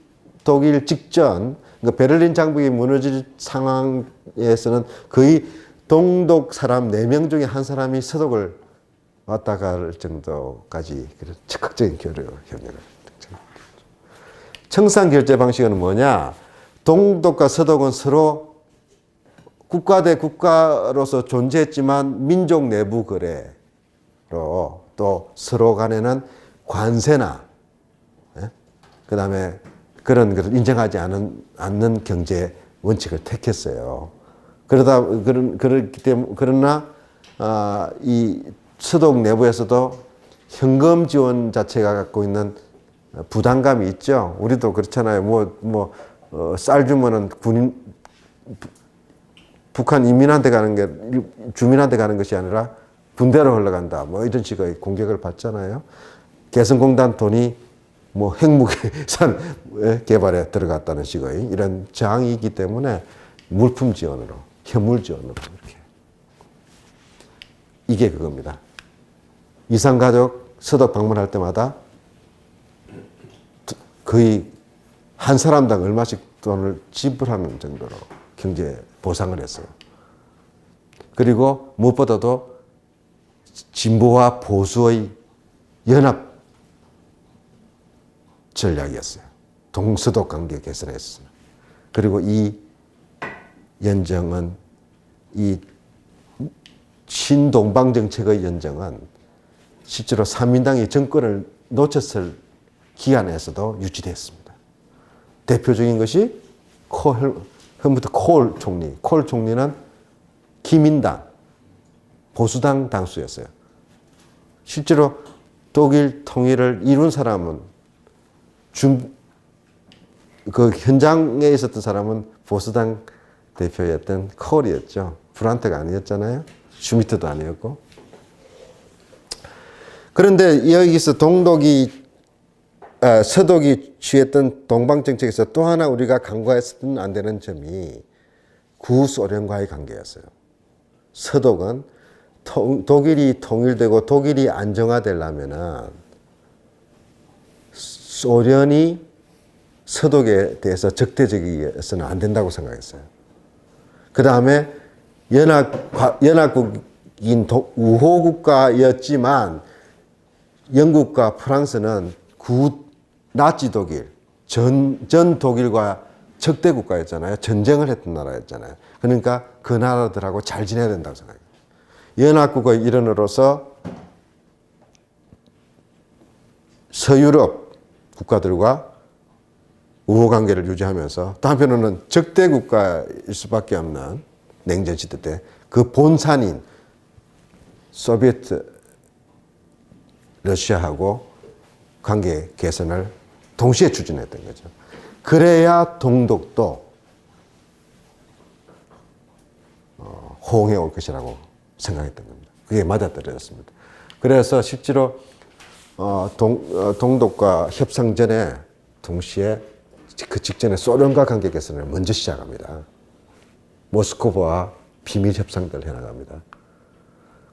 직전 그러니까 베를린 장벽이 무너질 상황에서는 거의 동독 사람 4명 중에 한 사람이 서독을 왔다 갈 정도까지 그런 적극적인 교류 협력을. 청산 결제 방식은 뭐냐? 동독과 서독은 서로 국가 대 국가로서 존재했지만 민족 내부 거래로 또 서로 간에는 관세나 그 다음에 그런 것을 인정하지 않는 경제 원칙을 택했어요. 그렇기 때문에 그러나 이 서독 내부에서도 현금 지원 자체가 갖고 있는 부담감이 있죠. 우리도 그렇잖아요. 쌀 주면은 북한 인민한테 가는 게 주민한테 가는 것이 아니라 군대로 흘러간다. 뭐 이런 식의 공격을 받잖아요. 개성공단 돈이 뭐 핵무기산 개발에 들어갔다는 식의 이런 저항이 있기 때문에 물품 지원으로, 현물 지원으로 이렇게. 이게 그겁니다. 이산가족 서독 방문할 때마다 거의 한 사람당 얼마씩 돈을 지불하는 정도로 경제 보상을 했어요. 그리고 무엇보다도 진보와 보수의 연합 전략이었어요. 동서독 관계 개선했어요. 그리고 이 연정은, 이 신동방 정책의 연정은 실제로 삼민당이 정권을 놓쳤을 기간에서도 유지됐습니다. 대표적인 것이 헬무트 콜 총리. 콜 총리는 기민당, 보수당 당수였어요. 실제로 독일 통일을 이룬 사람은 그 현장에 있었던 사람은 보수당 대표였던 콜이었죠. 브란트가 아니었잖아요. 슈미트도 아니었고. 그런데 여기서 서독이 취했던 동방정책에서 또 하나 우리가 간과해서는 안 되는 점이 구소련과의 관계였어요. 서독은 독일이 통일되고 독일이 안정화되려면 소련이 서독에 대해서 적대적이어서는 안 된다고 생각했어요. 그 다음에 연합국인 우호국가였지만 영국과 프랑스는 나치 독일, 전 독일과 적대 국가였잖아요. 전쟁을 했던 나라였잖아요. 그러니까 그 나라들하고 잘 지내야 된다고 생각해요. 연합국의 일원으로서 서유럽 국가들과 우호관계를 유지하면서 또 한편으로는 적대 국가일 수밖에 없는 냉전시대 때 그 본산인 소비에트 러시아하고 관계 개선을 동시에 추진했던 거죠. 그래야 동독도 호응해 올 것이라고 생각했던 겁니다. 그게 맞아떨어졌습니다. 그래서 실제로 동독과 협상 전에 동시에 그 직전에 소련과 관계 개선을 먼저 시작합니다. 모스크바와 비밀 협상들을 해나갑니다.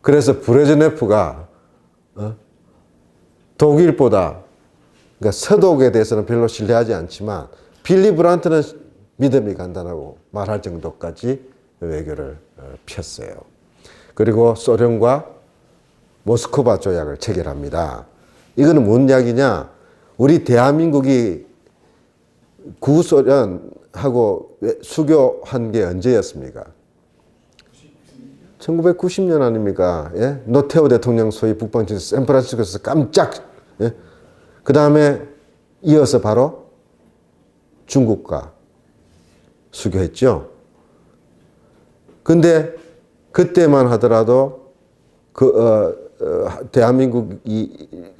그래서 브레즈네프가 독일보다, 그러니까 서독에 대해서는 별로 신뢰하지 않지만 빌리 브란트는 믿음이 간다고 말할 정도까지 외교를 폈어요. 그리고 소련과 모스크바 조약을 체결합니다. 이거는 뭔 이야기냐? 우리 대한민국이 구소련하고 수교한 게 언제였습니까? 1990년 아닙니까? 예? 노태우 대통령 소위 북방청 샌프란시스코에서 깜짝. 예? 그 다음에 이어서 바로 중국과 수교했죠. 근데 그때만 하더라도 대한민국이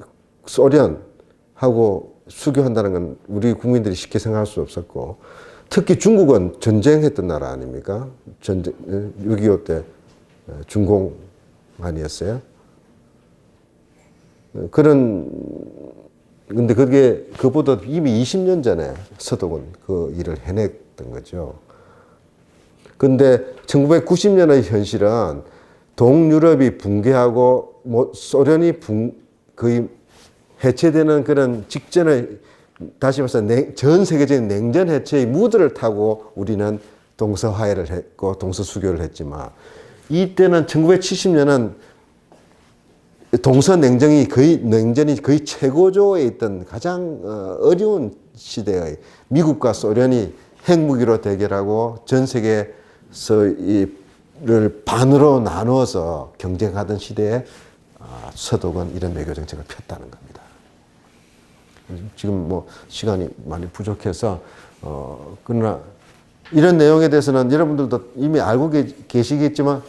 소련하고 수교한다는 건 우리 국민들이 쉽게 생각할 수 없었고, 특히 중국은 전쟁했던 나라 아닙니까? 6.25 때 중공 아니었어요? 근데 그보다 이미 20년 전에 서독은 그 일을 해냈던 거죠. 근데 1990년의 현실은 동유럽이 붕괴하고 소련이 거의 해체되는 그런 직전의, 다시 말해서 전 세계적인 냉전 해체의 무드를 타고 우리는 동서화해를 했고 동서수교를 했지만, 이때는 1970년은 동서냉전이 거의 최고조에 있던 가장 어려운 시대의 미국과 소련이 핵무기로 대결하고 전 세계에서 를 반으로 나누어서 경쟁하던 시대에 서독은 이런 외교 정책을 폈다는 겁니다. 지금 뭐 시간이 많이 부족해서 그러나 이런 내용에 대해서는 여러분들도 이미 알고 계시겠지만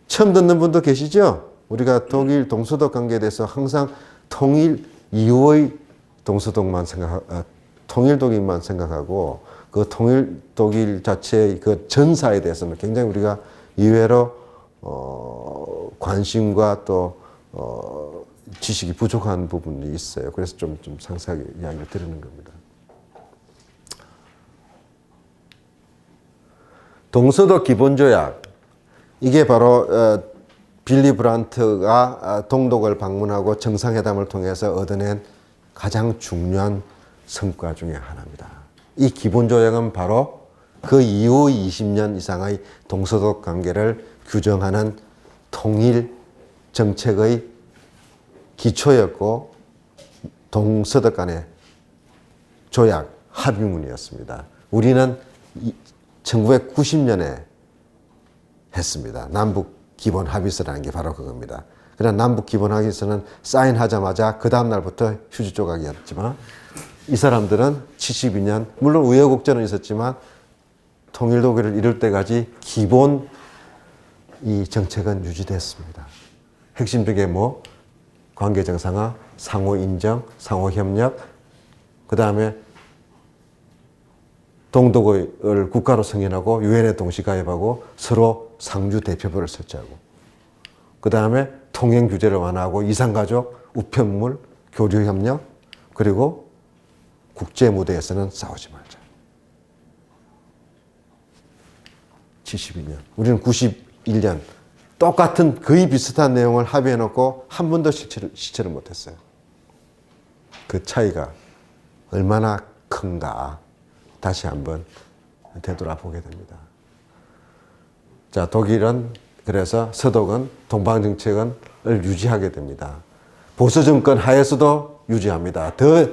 처음 듣는 분도 계시죠? 우리가 독일 동서독 관계에 대해서 항상 통일 이후의 동서독만 통일 독일만 생각하고 그 통일 독일 자체의 그 전사에 대해서는 굉장히 우리가 의외로 관심과 또 지식이 부족한 부분이 있어요. 그래서 좀 상세하게 이야기를 드리는 겁니다. 동서독 기본조약, 이게 바로 빌리 브란트가 동독을 방문하고 정상회담을 통해서 얻어낸 가장 중요한 성과 중에 하나입니다. 이 기본조약은 바로 그 이후 20년 이상의 동서독 관계를 규정하는 통일 정책의 기초였고 동서독 간의 조약 합의문이었습니다. 우리는 1990년에 했습니다. 남북 기본 합의서라는 게 바로 그겁니다. 그러나 남북 기본 합의서는 사인하자마자 그 다음 날부터 휴지 조각이었지만 이 사람들은 72년 물론 우여곡절은 있었지만 통일 독일을 이룰 때까지 기본 이 정책은 유지됐습니다. 핵심 중에 뭐 관계 정상화, 상호 인정, 상호 협력, 그 다음에 동독을 국가로 승인하고 유엔에 동시 가입하고 서로 상주 대표부를 설치하고 그 다음에 통행 규제를 완화하고 이산가족, 우편물, 교류 협력 그리고 국제 무대에서는 싸우지 말자. 72년. 우리는 91년 똑같은 거의 비슷한 내용을 합의해놓고 한 번도 실천을 못했어요. 그 차이가 얼마나 큰가 다시 한번 되돌아보게 됩니다. 자, 독일은 그래서 서독은 동방정책을 유지하게 됩니다. 보수정권 하에서도 유지합니다. 더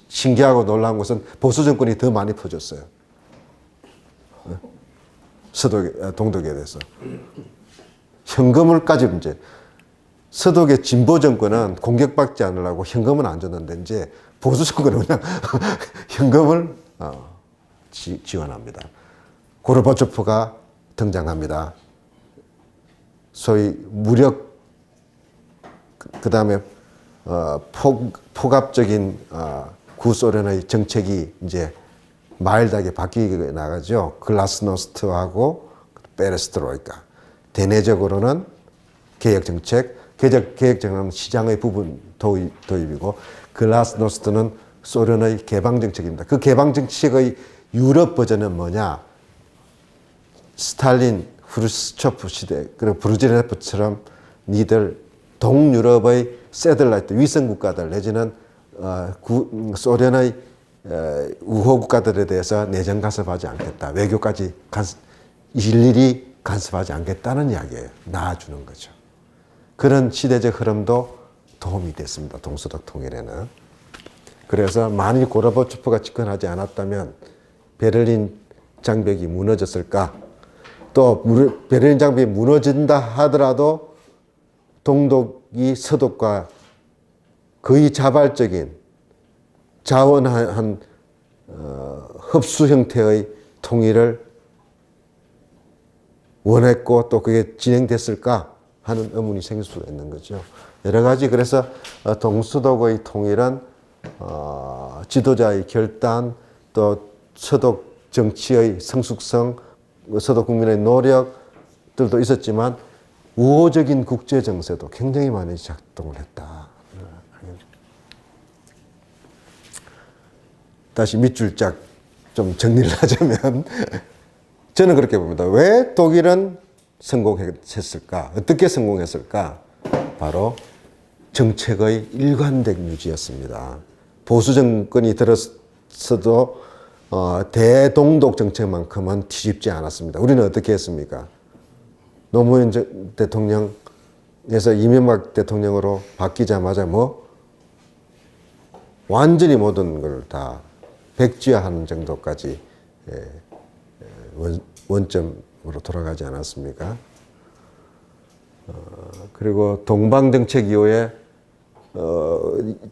신기하고 놀라운 것은 보수정권이 더 많이 퍼졌어요. 동독에 대해서. 현금을까지 이제 서독의 진보 정권은 공격받지 않으려고 현금은 안 줬는데 이제 보수 정권은 그냥 현금을 지원합니다. 고르바초프가 등장합니다. 소위 무력 그 다음에 포갑적인 구소련의 정책이 이제 마일드하게 바뀌게 나가죠. 글라스노스트하고 페레스트로이카. 대내적으로는 개혁정책, 개혁정책은 시장의 부분 도입이고 글라스노스트는 소련의 개방정책입니다. 그 개방정책의 유럽 버전은 뭐냐? 스탈린, 후르츠초프 시대, 그리고 브르즈네프처럼 니들 동유럽의 새들라이트 위성 국가들 내지는 소련의 우호 국가들에 대해서 내정 간섭하지 않겠다. 외교까지 일일이 간섭하지 않겠다는 이야기예요. 나아주는 거죠. 그런 시대적 흐름도 도움이 됐습니다. 동서독 통일에는. 그래서 만일 고르바초프가 집권하지 않았다면 베를린 장벽이 무너졌을까? 또 베를린 장벽이 무너진다 하더라도 동독이 서독과 거의 자발적인 자원한 흡수 형태의 통일을 원했고 또 그게 진행됐을까 하는 의문이 생길 수가 있는 거죠. 여러 가지 그래서 동서독의 통일은 지도자의 결단 또 서독 정치의 성숙성 서독 국민의 노력들도 있었지만 우호적인 국제 정세도 굉장히 많이 작동을 했다. 다시 밑줄 쫙 좀 정리를 하자면 저는 그렇게 봅니다. 왜 독일은 성공했을까? 어떻게 성공했을까? 바로 정책의 일관된 유지였습니다. 보수 정권이 들었어도 대동독 정책만큼은 뒤집지 않았습니다. 우리는 어떻게 했습니까? 노무현 대통령에서 이명박 대통령으로 바뀌자마자 완전히 모든 걸 다 백지화하는 정도까지 원점으로 돌아가지 않았습니까? 그리고 동방정책 이후에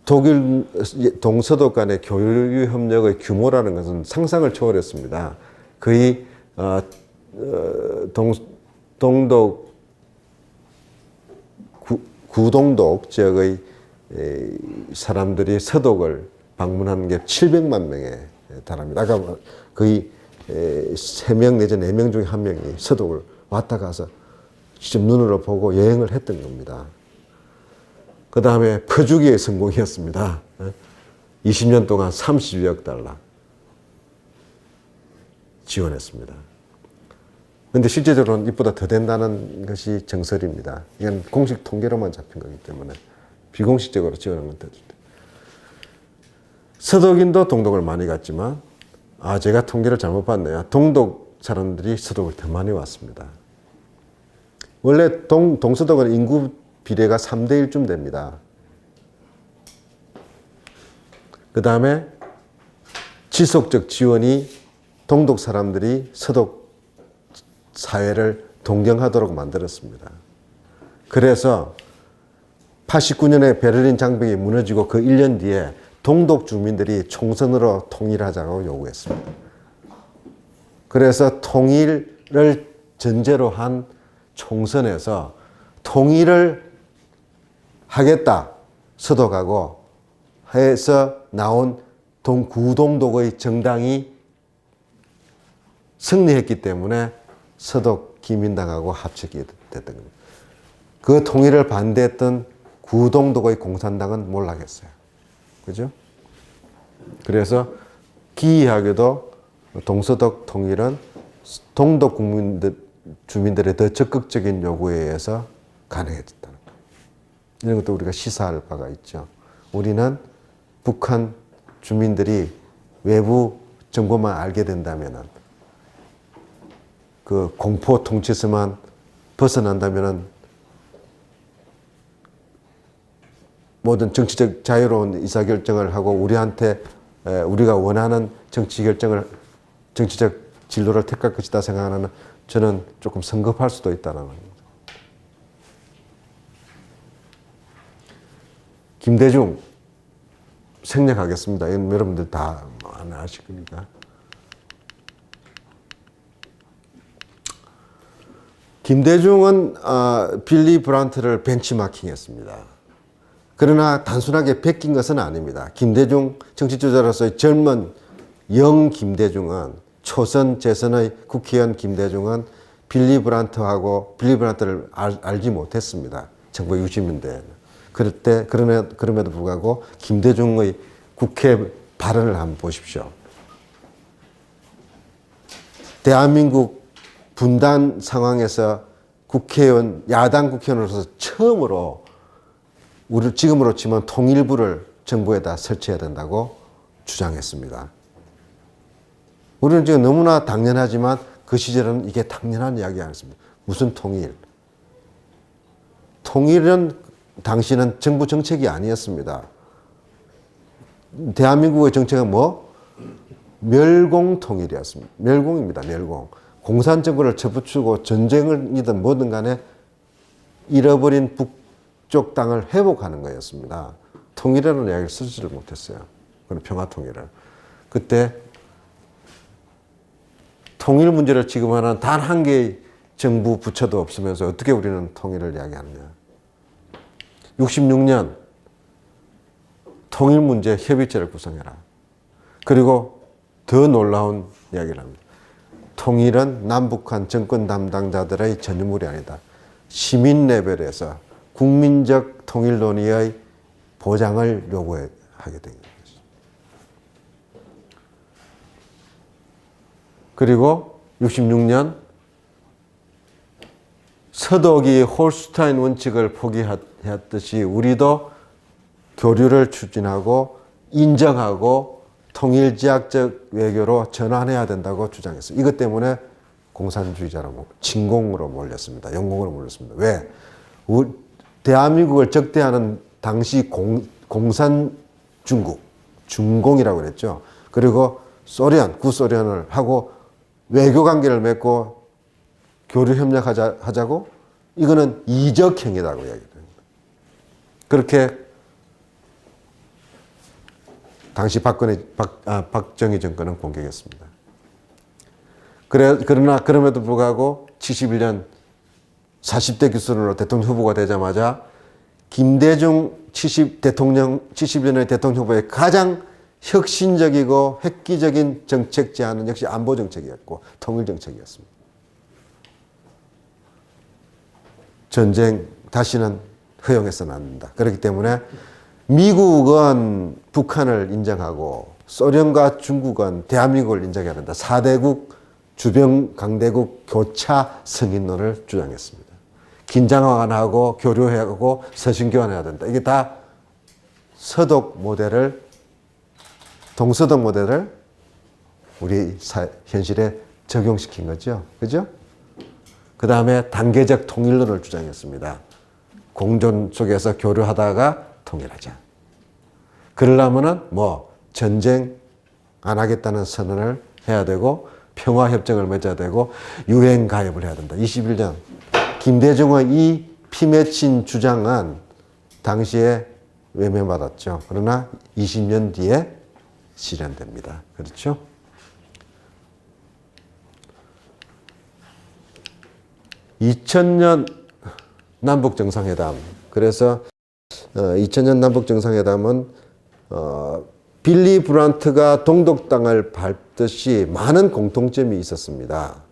독일 동서독 간의 교류 협력의 규모라는 것은 상상을 초월했습니다. 거의 동독 구동독 지역의 사람들이 서독을 방문하는 게 700만 명에 달합니다. 아까 거의 3명 내지 4명 중에 1명이 서독을 왔다 가서 직접 눈으로 보고 여행을 했던 겁니다. 그 다음에 퍼주기의 성공이었습니다. 20년 동안 30억 달러 지원했습니다. 그런데 실제적으로는 이보다 더 된다는 것이 정설입니다. 이건 공식 통계로만 잡힌 거기 때문에 비공식적으로 지원한 건 더. 서독인도 동독을 많이 갔지만 제가 통계를 잘못 봤네요. 동독 사람들이 서독을 더 많이 왔습니다. 원래 동서독은 인구 비례가 3대 1쯤 됩니다. 그 다음에 지속적 지원이 동독 사람들이 서독 사회를 동경하도록 만들었습니다. 그래서 89년에 베를린 장벽이 무너지고 그 1년 뒤에 동독 주민들이 총선으로 통일하자고 요구했습니다. 그래서 통일을 전제로 한 총선에서 통일을 하겠다 서독하고 해서 나온 구동독의 정당이 승리했기 때문에 서독 기민당하고 합치게 됐던 겁니다. 그 통일을 반대했던 구동독의 공산당은 몰락했어요. 그죠? 그래서 기이하게도 동서독 통일은 동독 주민들의 더 적극적인 요구에 의해서 가능해졌다는 거예요. 이런 것도 우리가 시사할 바가 있죠. 우리는 북한 주민들이 외부 정보만 알게 된다면은 그 공포 통치에서만 벗어난다면은 모든 정치적 자유로운 의사결정을 하고 우리한테 우리가 원하는 정치적 진로를 택할 것이다 생각하는 저는 조금 성급할 수도 있다는 겁니다. 김대중 생략하겠습니다. 이건 여러분들 다 안 아실 겁니다. 김대중은 빌리 브란트를 벤치마킹했습니다. 그러나 단순하게 베낀 것은 아닙니다. 김대중 정치주자로서의 젊은 영 김대중은 초선 재선의 국회의원 김대중은 빌리 브란트를 알지 못했습니다. 1960년대에는. 그럼에도 불구하고 김대중의 국회 발언을 한번 보십시오. 대한민국 분단 상황에서 야당 국회의원으로서 처음으로 우리 지금으로 치면 통일부를 정부에다 설치해야 된다고 주장했습니다. 우리는 지금 너무나 당연하지만 그 시절은 이게 당연한 이야기 아니었습니다. 무슨 통일? 통일은 당시는 정부 정책이 아니었습니다. 대한민국의 정책은 뭐? 멸공통일이었습니다. 멸공입니다. 멸공. 공산정권을 쳐붙이고 전쟁이든 뭐든 간에 잃어버린 북쪽 땅을 회복하는 거였습니다. 통일이라는 이야기를 쓰지를 못했어요. 그런 평화통일을. 그때 통일 문제를 지금하는 단 한 개의 정부 부처도 없으면서 어떻게 우리는 통일을 이야기하느냐. 66년 통일 문제 협의체를 구성해라. 그리고 더 놀라운 이야기를 합니다. 통일은 남북한 정권 담당자들의 전유물이 아니다. 시민 레벨에서 국민적 통일 논의의 보장을 요구하게 된 것입니다. 그리고 66년 서독이 홀슈타인 원칙을 포기했듯이 우리도 교류를 추진하고 인정하고 통일지향적 외교로 전환해야 된다고 주장했어요. 이것 때문에 공산주의자로 진공으로 몰렸습니다. 영공으로 몰렸습니다. 왜? 대한민국을 적대하는 당시 공산중국, 중공이라고 그랬죠. 그리고 구소련을 하고 외교관계를 맺고 교류협력하자고 이거는 이적행위라고 이야기합니다. 그렇게 당시 박정희 정권은 공격했습니다. 그러나 그럼에도 불구하고 71년 40대 기순으로 대통령 후보가 되자마자 김대중 71년의 대통령 후보의 가장 혁신적이고 획기적인 정책 제안은 역시 안보 정책이었고 통일 정책이었습니다. 전쟁 다시는 허용해서는 안 된다. 그렇기 때문에 미국은 북한을 인정하고 소련과 중국은 대한민국을 인정해야 된다. 4대국 주변 강대국 교차 승인론을 주장했습니다. 긴장 완화하고 교류하고 서신 교환해야 된다. 이게 다 서독 모델을 동서독 모델을 우리 현실에 적용시킨 거죠. 그죠? 그 다음에 단계적 통일론을 주장했습니다. 공존 속에서 교류하다가 통일하자. 그러려면은 뭐 전쟁 안 하겠다는 선언을 해야 되고 평화협정을 맺어야 되고 유엔 가입을 해야 된다. 21년 김대중의 이 피맺힌 주장은 당시에 외면받았죠. 그러나 20년 뒤에 실현됩니다. 그렇죠? (2000년) 남북정상회담. 그래서 2000년 남북정상회담은 빌리 브란트가 동독당을 밟듯이 많은 공통점이 있었습니다.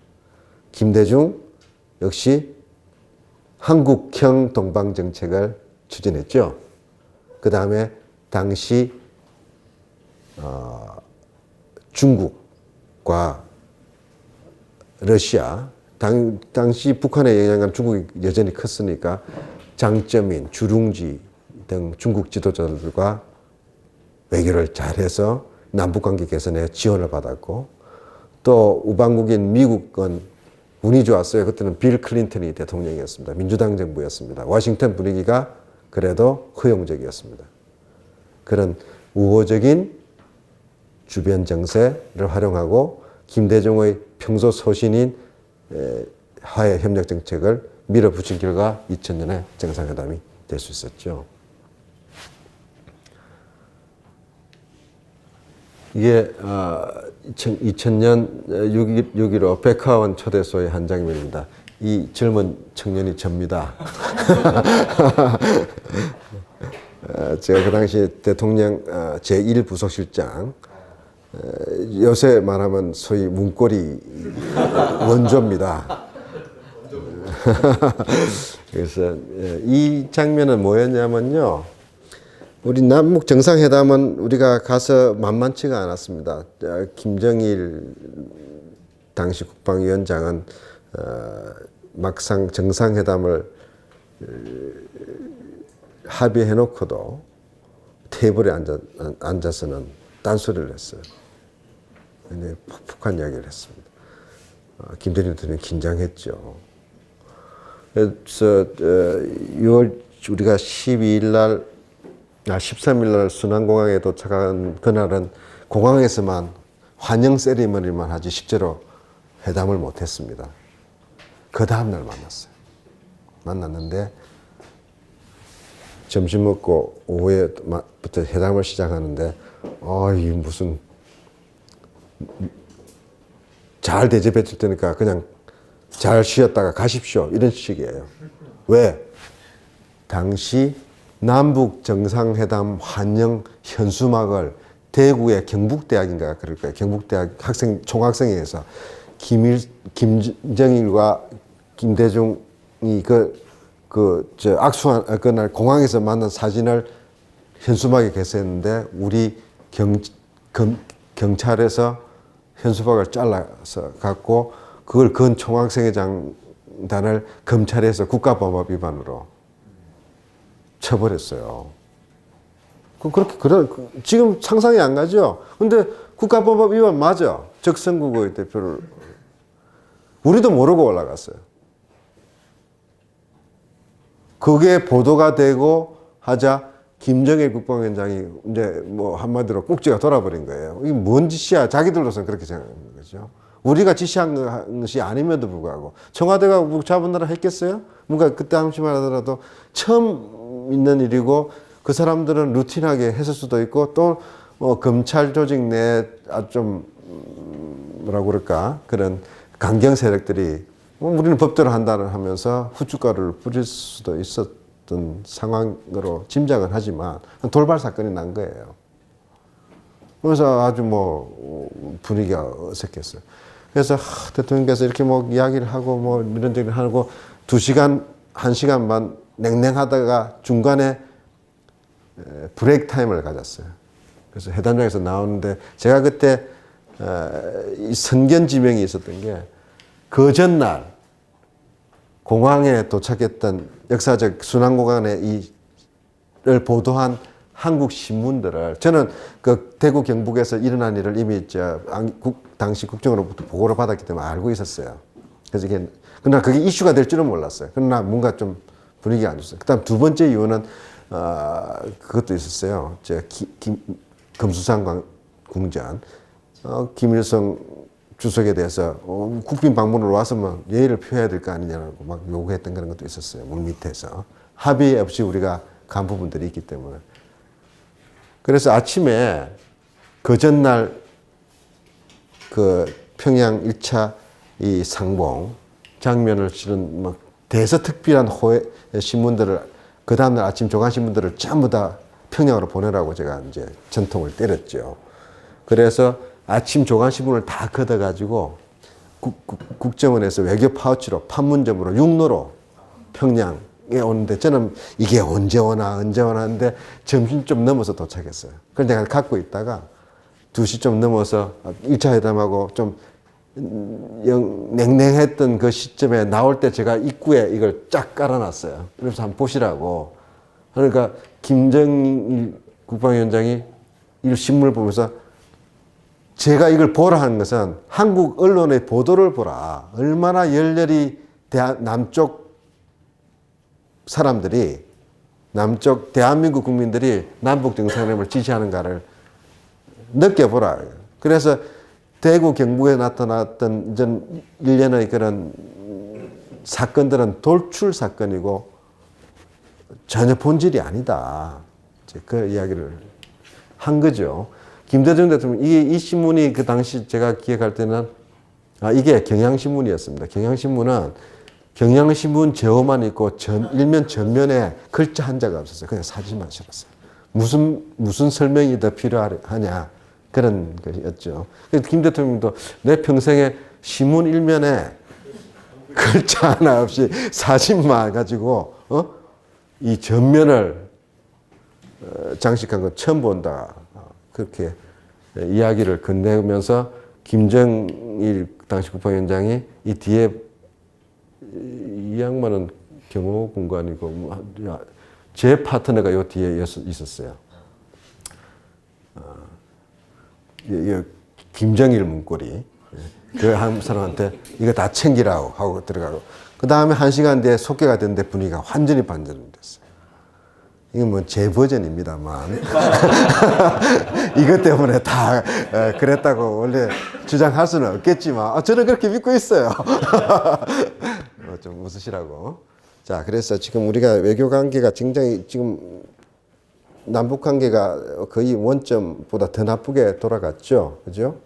김대중 역시 한국형 동방정책을 추진했죠. 그 다음에 당시 중국과 러시아, 당시 북한의 영향은 중국이 여전히 컸으니까 장쩌민, 주룽지 등 중국 지도자들과 외교를 잘해서 남북관계 개선에 지원을 받았고, 또 우방국인 미국은 운이 좋았어요. 그때는 빌 클린턴이 대통령이었습니다. 민주당 정부였습니다. 워싱턴 분위기가 그래도 허용적이었습니다. 그런 우호적인 주변 정세를 활용하고 김대중의 평소 소신인 화해 협력 정책을 밀어붙인 결과 2000년에 정상회담이 될 수 있었죠. 이게 2000년 6.15 백화원 초대소의 한 장면입니다. 이 젊은 청년이 접니다. 제가 그 당시 대통령 제1부속실장, 요새 말하면 소위 문고리 원조입니다. 그래서 이 장면은 뭐였냐면요. 우리 남북 정상회담은 우리가 가서 만만치가 않았습니다. 김정일 당시 국방위원장은 막상 정상회담을 합의해놓고도 테이블에 앉아서는 딴소리를 했어요. 폭폭한 이야기를 했습니다. 김대중한테는 긴장했죠. 그래서 6월 우리가 13일 날 순안공항에 도착한 그날은 공항에서만 환영 세리머니만 하지 실제로 회담을 못했습니다. 그 다음날 만났어요. 만났는데 점심 먹고 오후에부터 회담을 시작하는데 이 무슨 잘 대접해 줄 테니까 그냥 잘 쉬었다가 가십시오 이런 식이에요. 왜? 당시 남북 정상회담 환영 현수막을 대구의 경북대학인가 그럴 거예요. 경북대학 총학생회에서 김정일과 김대중이 악수한 그날 공항에서 만난 사진을 현수막에 개설했는데 우리 경찰에서 현수막을 잘라서 갖고 그걸 건 총학생회장단을 검찰에서 국가보안법 위반으로 처벌했어요. 지금 상상이 안 가죠? 근데 국가보안법 위반 맞아. 적성국의 대표를. 우리도 모르고 올라갔어요. 그게 보도가 되고 하자 김정일 국방위원장이 이제 뭐 한마디로 꼭지가 돌아버린 거예요. 이게 뭔 짓이야? 자기들로서는 그렇게 생각하는 거죠. 우리가 지시한 것이 아님에도 불구하고 청와대가 잡은 나라 했겠어요? 뭔가 그때 당시만 하더라도 처음 있는 일이고 그 사람들은 루틴하게 했을 수도 있고 또 검찰 조직 내에 좀 뭐라고 그럴까 그런 강경 세력들이 우리는 법대로 한다는 하면서 후춧가루를 뿌릴 수도 있었던 상황으로 짐작은 하지만 돌발 사건이 난 거예요. 그래서 아주 분위기가 어색했어요. 그래서 대통령께서 이렇게 이야기를 하고 이런 얘기를 하고 2시간, 1시간만 냉랭하다가 중간에 브레이크 타임을 가졌어요. 그래서 회담장에서 나오는데 제가 그때 이 선견 지명이 있었던 게 그 전날 공항에 도착했던 역사적 순환공항에 이를 보도한 한국 신문들을 저는 그 대구 경북에서 일어난 일을 이미 당시 국정으로부터 보고를 받았기 때문에 알고 있었어요. 그래서 그러나 그게 이슈가 될 줄은 몰랐어요. 그러나 뭔가 좀 분위기가 안 좋았어요. 그다음 두 번째 이유는 그것도 있었어요. 금수산 궁전 김일성 주석에 대해서 국빈 방문으로 와서 예의를 표해야 될 거 아니냐고 막 요구했던 그런 것도 있었어요. 물밑에서 합의 없이 우리가 간 부분들이 있기 때문에. 그래서 아침에 그 전날 그 평양 1차 이 상봉 장면을 실은 대서특필한 신문들을 그 다음날 아침 조간 신문들을 전부 다 평양으로 보내라고 제가 이제 전통을 때렸죠. 그래서 아침 조간 신문을 다 걷어가지고 국정원에서 외교 파우치로 판문점으로 육로로 평양에 오는데 저는 이게 언제 오나 하는데 점심 좀 넘어서 도착했어요. 그래서 내가 갖고 있다가 2시 좀 넘어서 1차 회담하고 좀 냉랭했던 그 시점에 나올 때 제가 입구에 이걸 쫙 깔아놨어요. 그래서 한번 보시라고. 그러니까 김정일 국방위원장이 이 신문을 보면서 제가 이걸 보라 하는 것은 한국 언론의 보도를 보라. 얼마나 열렬히 남쪽 사람들이, 남쪽 대한민국 국민들이 남북 정상회담을 지지하는가를 느껴보라. 그래서 대구 경북에 나타났던 이전 일련의 그런 사건들은 돌출 사건이고 전혀 본질이 아니다. 그 이야기를 한 거죠. 김대중 대통령, 이 신문이 그 당시 제가 기억할 때는 이게 경향신문이었습니다. 경향신문은 경향신문 제호만 있고 일면 전면에 글자 한자가 없었어요. 그냥 사진만 실었어요. 무슨 설명이 더 필요하냐. 그런 것이었죠. 김 대통령도 내 평생에 신문 일면에 글자 하나 없이 사진만 가지고 이 전면을 장식한 건 처음 본다. 그렇게 이야기를 건네면서 김정일 당시 국방위원장이 이 뒤에 이 양반은 경호군관이고 제 파트너가 요 뒤에 있었어요. 김정일 문고리. 그 한 사람한테 이거 다 챙기라고 하고 들어가고. 그 다음에 1시간 뒤에 속개가 됐는데 분위기가 완전히 반전됐어요. 이건 제 버전입니다만. 이것 때문에 다 그랬다고 원래 주장할 수는 없겠지만, 저는 그렇게 믿고 있어요. 좀 웃으시라고. 자, 그래서 지금 우리가 외교 관계가 굉장히 지금 남북 관계가 거의 원점보다 더 나쁘게 돌아갔죠. 그죠?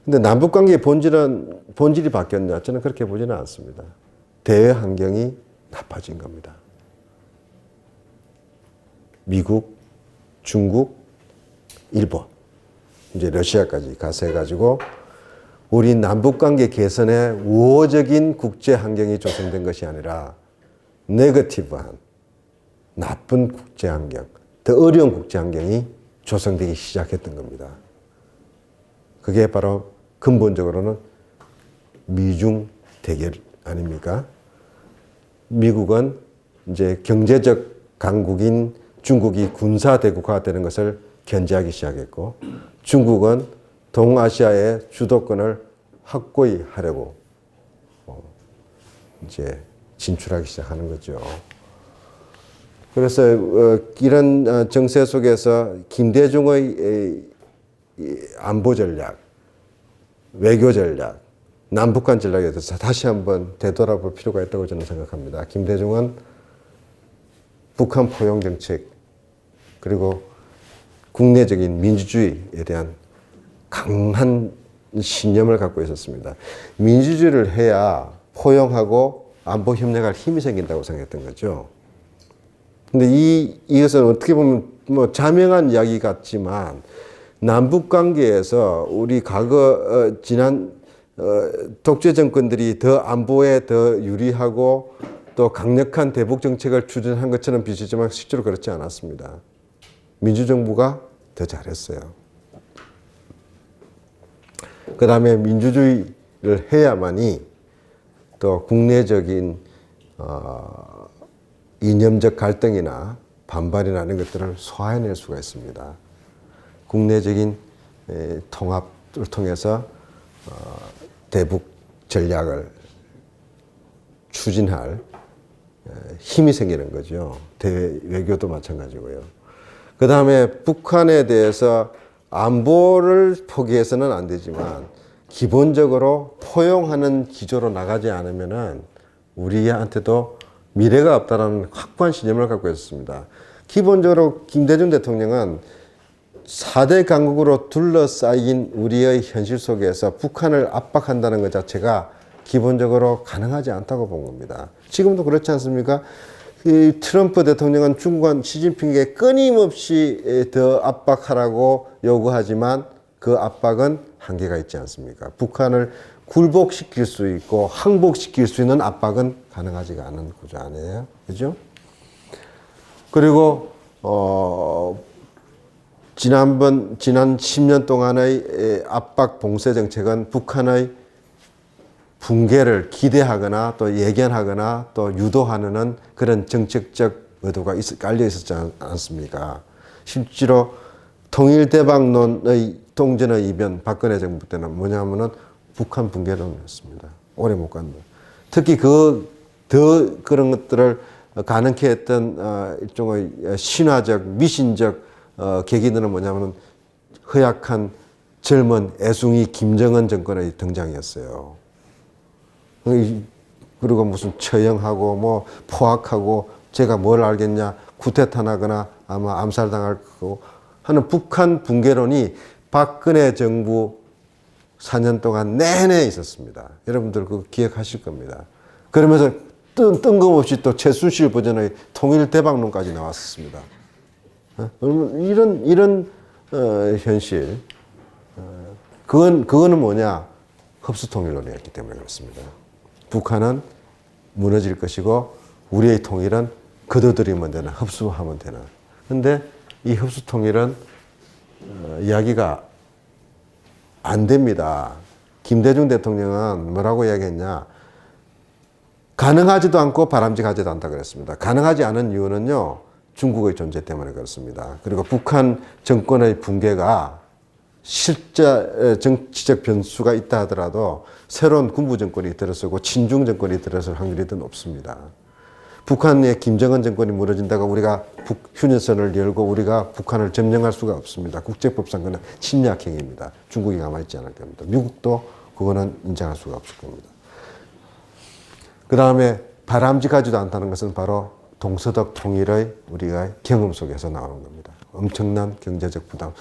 근데 남북 관계의 본질이 바뀌었냐? 저는 그렇게 보지는 않습니다. 대외 환경이 나빠진 겁니다. 미국, 중국, 일본, 이제 러시아까지 가서 해가지고 우리 남북관계 개선에 우호적인 국제 환경이 조성된 것이 아니라 네거티브한 나쁜 국제 환경, 더 어려운 국제 환경이 조성되기 시작했던 겁니다. 그게 바로 근본적으로는 미중 대결 아닙니까? 미국은 이제 경제적 강국인 중국이 군사 대국화 되는 것을 견제하기 시작했고, 중국은 동아시아의 주도권을 확고히 하려고 이제 진출하기 시작하는 거죠. 그래서 이런 정세 속에서 김대중의 안보 전략, 외교 전략, 남북한 전략에 대해서 다시 한번 되돌아볼 필요가 있다고 저는 생각합니다. 김대중은 북한 포용 정책, 그리고 국내적인 민주주의에 대한 강한 신념을 갖고 있었습니다. 민주주의를 해야 포용하고 안보 협력할 힘이 생긴다고 생각했던 거죠. 근데 이것은 어떻게 보면 자명한 이야기 같지만 남북 관계에서 우리 과거 지난 독재 정권들이 더 안보에 더 유리하고 또 강력한 대북 정책을 추진한 것처럼 비치지만 실제로 그렇지 않았습니다. 민주정부가 더 잘했어요. 그 다음에 민주주의를 해야만이 또 국내적인 이념적 갈등이나 반발이나 이런 것들을 소화해낼 수가 있습니다. 국내적인 통합을 통해서 대북 전략을 추진할 힘이 생기는 거죠. 대외 외교도 마찬가지고요. 그 다음에 북한에 대해서 안보를 포기해서는 안 되지만 기본적으로 포용하는 기조로 나가지 않으면은 우리한테도 미래가 없다라는 확고한 신념을 갖고 있었습니다. 기본적으로 김대중 대통령은 4대 강국으로 둘러싸인 우리의 현실 속에서 북한을 압박한다는 것 자체가 기본적으로 가능하지 않다고 본 겁니다. 지금도 그렇지 않습니까? 이 트럼프 대통령은 중국한 시진핑에게 끊임없이 더 압박하라고 요구하지만 그 압박은 한계가 있지 않습니까? 북한을 굴복시킬 수 있고 항복시킬 수 있는 압박은 가능하지가 않은 구조 아니에요? 그죠? 그리고 지난 10년 동안의 압박 봉쇄 정책은 북한의 붕괴를 기대하거나 또 예견하거나 또 유도하는 그런 정책적 의도가 깔려 있었지 않습니까? 실제로 통일대박론의 동전의 이변, 박근혜 정부 때는 뭐냐면은 북한 붕괴론이었습니다. 오래 못 간다. 특히 더 그런 것들을 가능케 했던 일종의 신화적, 미신적 계기들은 뭐냐면은 허약한 젊은 애숭이 김정은 정권의 등장이었어요. 그리고 무슨 처형하고 뭐 포악하고 제가 뭘 알겠냐 쿠데타 나거나 아마 암살당할 거고 하는 북한 붕괴론이 박근혜 정부 4년 동안 내내 있었습니다. 여러분들 그거 기억하실 겁니다. 그러면서 뜬금없이 또 최순실 버전의 통일대박론까지 나왔었습니다. 이런 현실 그거는 뭐냐 흡수통일론이었기 때문에 그렇습니다. 북한은 무너질 것이고 우리의 통일은 거둬들이면 되나 흡수하면 되나. 근데 이 흡수통일은 이야기가 안 됩니다. 김대중 대통령은 뭐라고 이야기했냐. 가능하지도 않고 바람직하지도 않다 그랬습니다. 가능하지 않은 이유는요. 중국의 존재 때문에 그렇습니다. 그리고 북한 정권의 붕괴가 실제 정치적 변수가 있다 하더라도 새로운 군부 정권이 들어서고 친중 정권이 들어설 확률이 더 높습니다. 북한의 김정은 정권이 무너진다고 우리가 휴전선을 열고 우리가 북한을 점령할 수가 없습니다. 국제법상 그는 침략행위입니다. 중국이 가만히 있지 않을 겁니다. 미국도 그거는 인정할 수가 없을 겁니다. 그 다음에 바람직하지도 않다는 것은 바로 동서독 통일의 우리가 경험 속에서 나오는 겁니다. 엄청난 경제적 부담.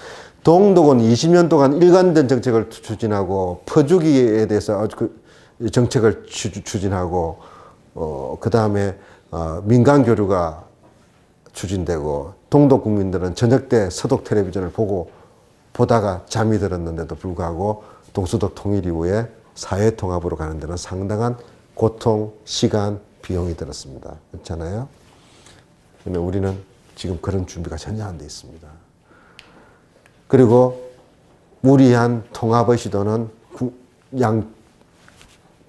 동독은 20년 동안 일관된 정책을 추진하고 퍼주기에 대해서 정책을 추진하고 그 다음에 민간 교류가 추진되고 동독 국민들은 저녁 때 서독 텔레비전을 보다가 잠이 들었는데도 불구하고 동서독 통일 이후에 사회 통합으로 가는 데는 상당한 고통, 시간, 비용이 들었습니다. 그렇잖아요? 근데 우리는 지금 그런 준비가 전혀 안 돼 있습니다. 그리고 무리한 통합의 시도는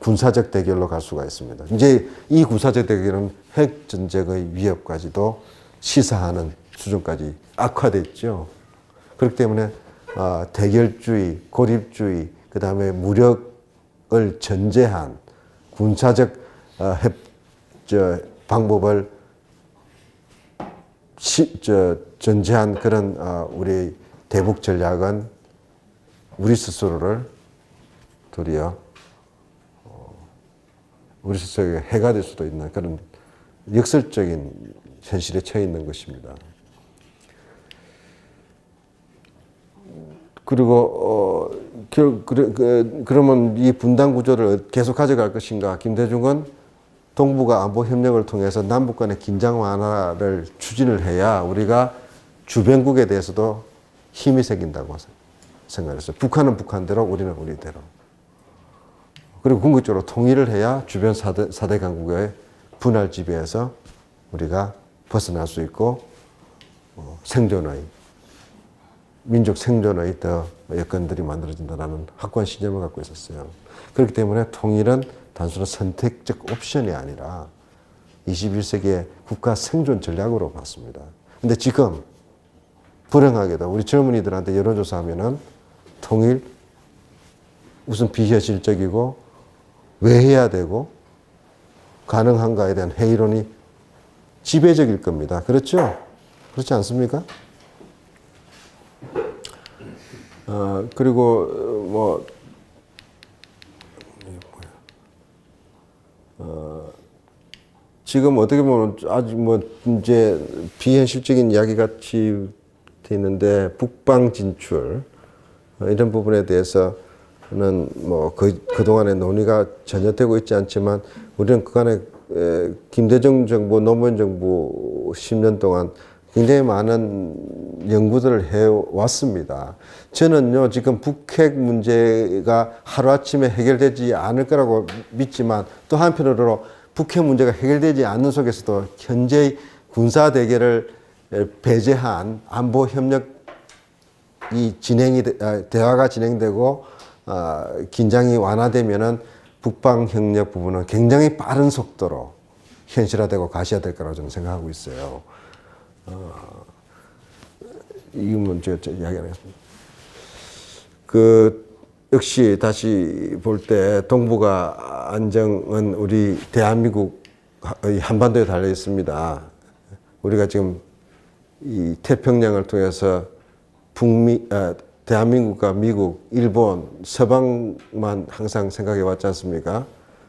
군사적 대결로 갈 수가 있습니다. 이제 이 군사적 대결은 핵 전쟁의 위협까지도 시사하는 수준까지 악화됐죠. 그렇기 때문에 대결주의, 고립주의, 그 다음에 무력을 전제한 군사적 방법을 전제한 그런 우리 대북 전략은 우리 스스로를 도리어 우리 스스로에게 해가 될 수도 있는 그런 역설적인 현실에 처해 있는 것입니다. 그리고 그러면 이 분단 구조를 계속 가져갈 것인가? 김대중은 동북아 안보 협력을 통해서 남북 간의 긴장 완화를 추진을 해야 우리가 주변국에 대해서도 힘이 생긴다고 생각했어요. 북한은 북한대로, 우리는 우리대로. 그리고 궁극적으로 통일을 해야 주변 4대 강국의 분할 지배에서 우리가 벗어날 수 있고 생존의, 민족 생존의 더 여건들이 만들어진다는 확고한 신념을 갖고 있었어요. 그렇기 때문에 통일은 단순한 선택적 옵션이 아니라 21세기의 국가 생존 전략으로 봤습니다. 근데 지금 불행하게도 우리 젊은이들한테 여론조사하면은 통일 우선 비현실적이고 왜 해야 되고 가능한가에 대한 회의론이 지배적일 겁니다. 그렇죠? 그렇지 않습니까? 그리고 지금 어떻게 보면 아주 이제 비현실적인 이야기 같이 돼 있는데 북방 진출 이런 부분에 대해서는 그동안의 논의가 전혀 되고 있지 않지만 우리는 그간에 김대중 정부, 노무현 정부 10년 동안 굉장히 많은 연구들을 해왔습니다. 저는요, 지금 북핵 문제가 하루아침에 해결되지 않을 거라고 믿지만 또 한편으로 북핵 문제가 해결되지 않는 속에서도 현재의 군사 대결을 배제한 안보 협력이 대화가 진행되고 긴장이 완화되면은 북방 협력 부분은 굉장히 빠른 속도로 현실화되고 가시화될 거라고 저는 생각하고 있어요. 이건 제가 이야기 안 했습니다. 역시 다시 볼 때 동북아 안정은 우리 대한민국의 한반도에 달려 있습니다. 우리가 지금 이 태평양을 통해서 대한민국과 미국, 일본, 서방만 항상 생각해 왔지 않습니까?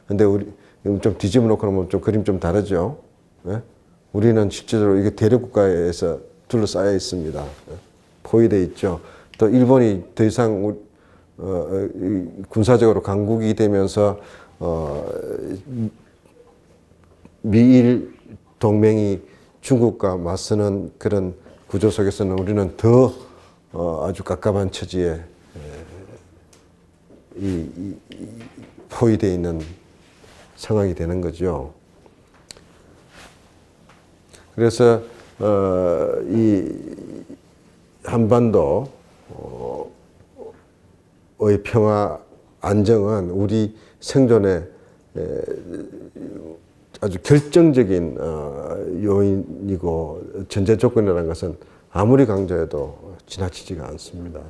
근데 우리 좀 뒤집어 놓고 보면 좀 그림 좀 다르죠. 네? 우리는 실제로 이게 대륙국가에서 둘러싸여 있습니다. 포위되어 있죠. 또 일본이 더 이상 군사적으로 강국이 되면서 미일 동맹이 중국과 맞서는 그런 구조 속에서는 우리는 더 아주 깝깝한 처지에 포위되어 있는 상황이 되는 거죠. 그래서 이 한반도의 평화 안정은 우리 생존에 아주 결정적인 요인이고 전제 조건이라는 것은 아무리 강조해도 지나치지가 않습니다.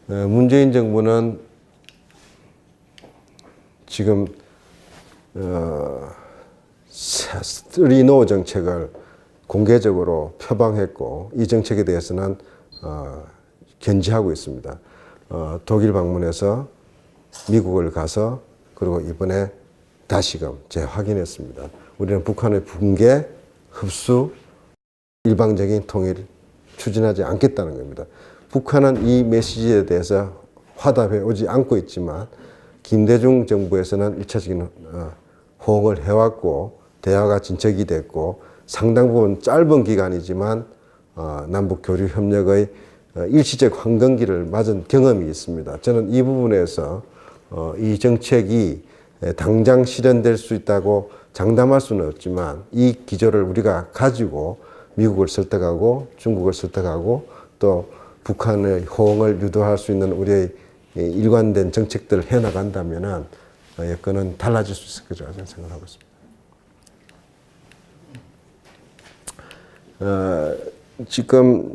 문재인 정부는 지금 쓰리노 정책을 공개적으로 표방했고 이 정책에 대해서는 견지하고 있습니다. 독일 방문해서 미국을 가서 그리고 이번에 다시금 재확인했습니다. 우리는 북한의 붕괴, 흡수, 일방적인 통일을 추진하지 않겠다는 겁니다. 북한은 이 메시지에 대해서 화답해 오지 않고 있지만 김대중 정부에서는 1차적인 호응을 해왔고 대화가 진척이 됐고 상당 부분 짧은 기간이지만 남북 교류 협력의 일시적 황금기를 맞은 경험이 있습니다. 저는 이 부분에서 이 정책이 당장 실현될 수 있다고 장담할 수는 없지만 이 기조를 우리가 가지고 미국을 설득하고 중국을 설득하고 또 북한의 호응을 유도할 수 있는 우리의 일관된 정책들을 해나간다면 여건은 달라질 수 있을 거라고 저는 생각하고 있습니다. 지금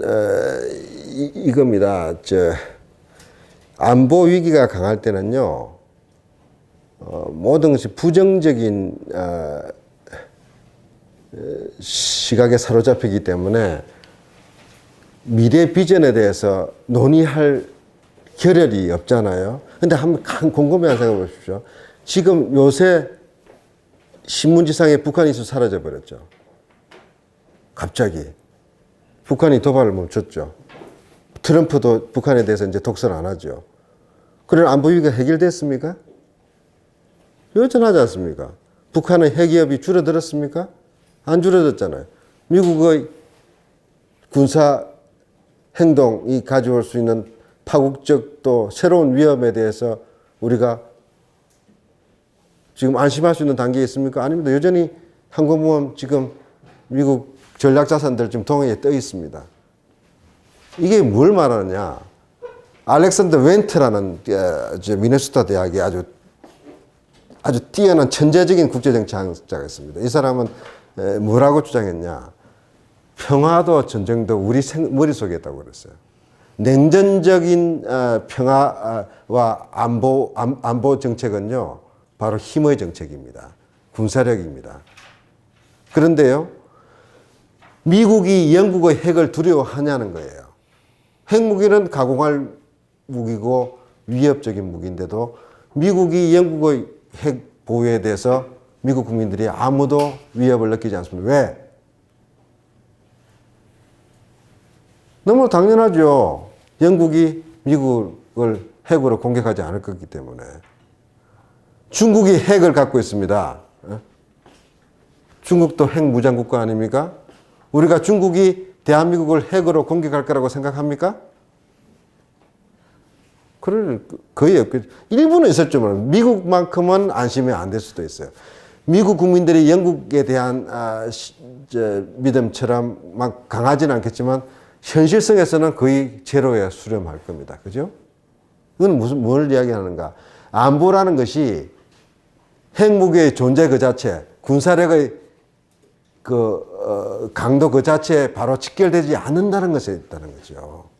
이겁니다. 안보 위기가 강할 때는요, 모든 것이 부정적인 시각에 사로잡히기 때문에 미래 비전에 대해서 논의할 겨를이 없잖아요. 근데 한번 곰곰이 생각해 보십시오. 지금 요새 신문지상에 북한 이슈 사라져 버렸죠. 갑자기. 북한이 도발을 멈췄죠. 트럼프도 북한에 대해서 이제 독서를 안 하죠. 그런 안보 위기가 해결됐습니까? 여전하지 않습니까? 북한의 핵위협이 줄어들었습니까? 안 줄어들었잖아요. 미국의 군사 행동이 가져올 수 있는 파국적 또 새로운 위험에 대해서 우리가 지금 안심할 수 있는 단계에 있습니까? 아닙니다. 여전히 항공모함 지금 미국 전략자산들 지금 동해에 떠 있습니다. 이게 뭘 말하느냐? 알렉산더 웬트라는 미네소타 대학의 아주 뛰어난 천재적인 국제정치학자가 있습니다. 이 사람은 뭐라고 주장했냐? 평화도 전쟁도 우리 머릿속에 있다고 그랬어요. 냉전적인 평화와 안보 정책은요, 바로 힘의 정책입니다. 군사력입니다. 그런데요, 미국이 영국의 핵을 두려워하냐는 거예요. 핵무기는 가공할 무기고 위협적인 무기인데도 미국이 영국의 핵 보유에 대해서 미국 국민들이 아무도 위협을 느끼지 않습니다. 왜? 너무 당연하죠. 영국이 미국을 핵으로 공격하지 않을 거기 때문에. 중국이 핵을 갖고 있습니다. 중국도 핵 무장국가 아닙니까? 우리가 중국이 대한민국을 핵으로 공격할 거라고 생각합니까? 거의 없겠죠. 일부는 있었지만 미국만큼은 안심이 안 될 수도 있어요. 미국 국민들이 영국에 대한 믿음처럼 막 강하지는 않겠지만 현실성에서는 거의 제로에 수렴할 겁니다. 그죠? 이건 뭘 이야기하는가? 안보라는 것이 핵무기의 존재 그 자체, 군사력의 강도 그 자체에 바로 직결되지 않는다는 것에 있다는 거죠.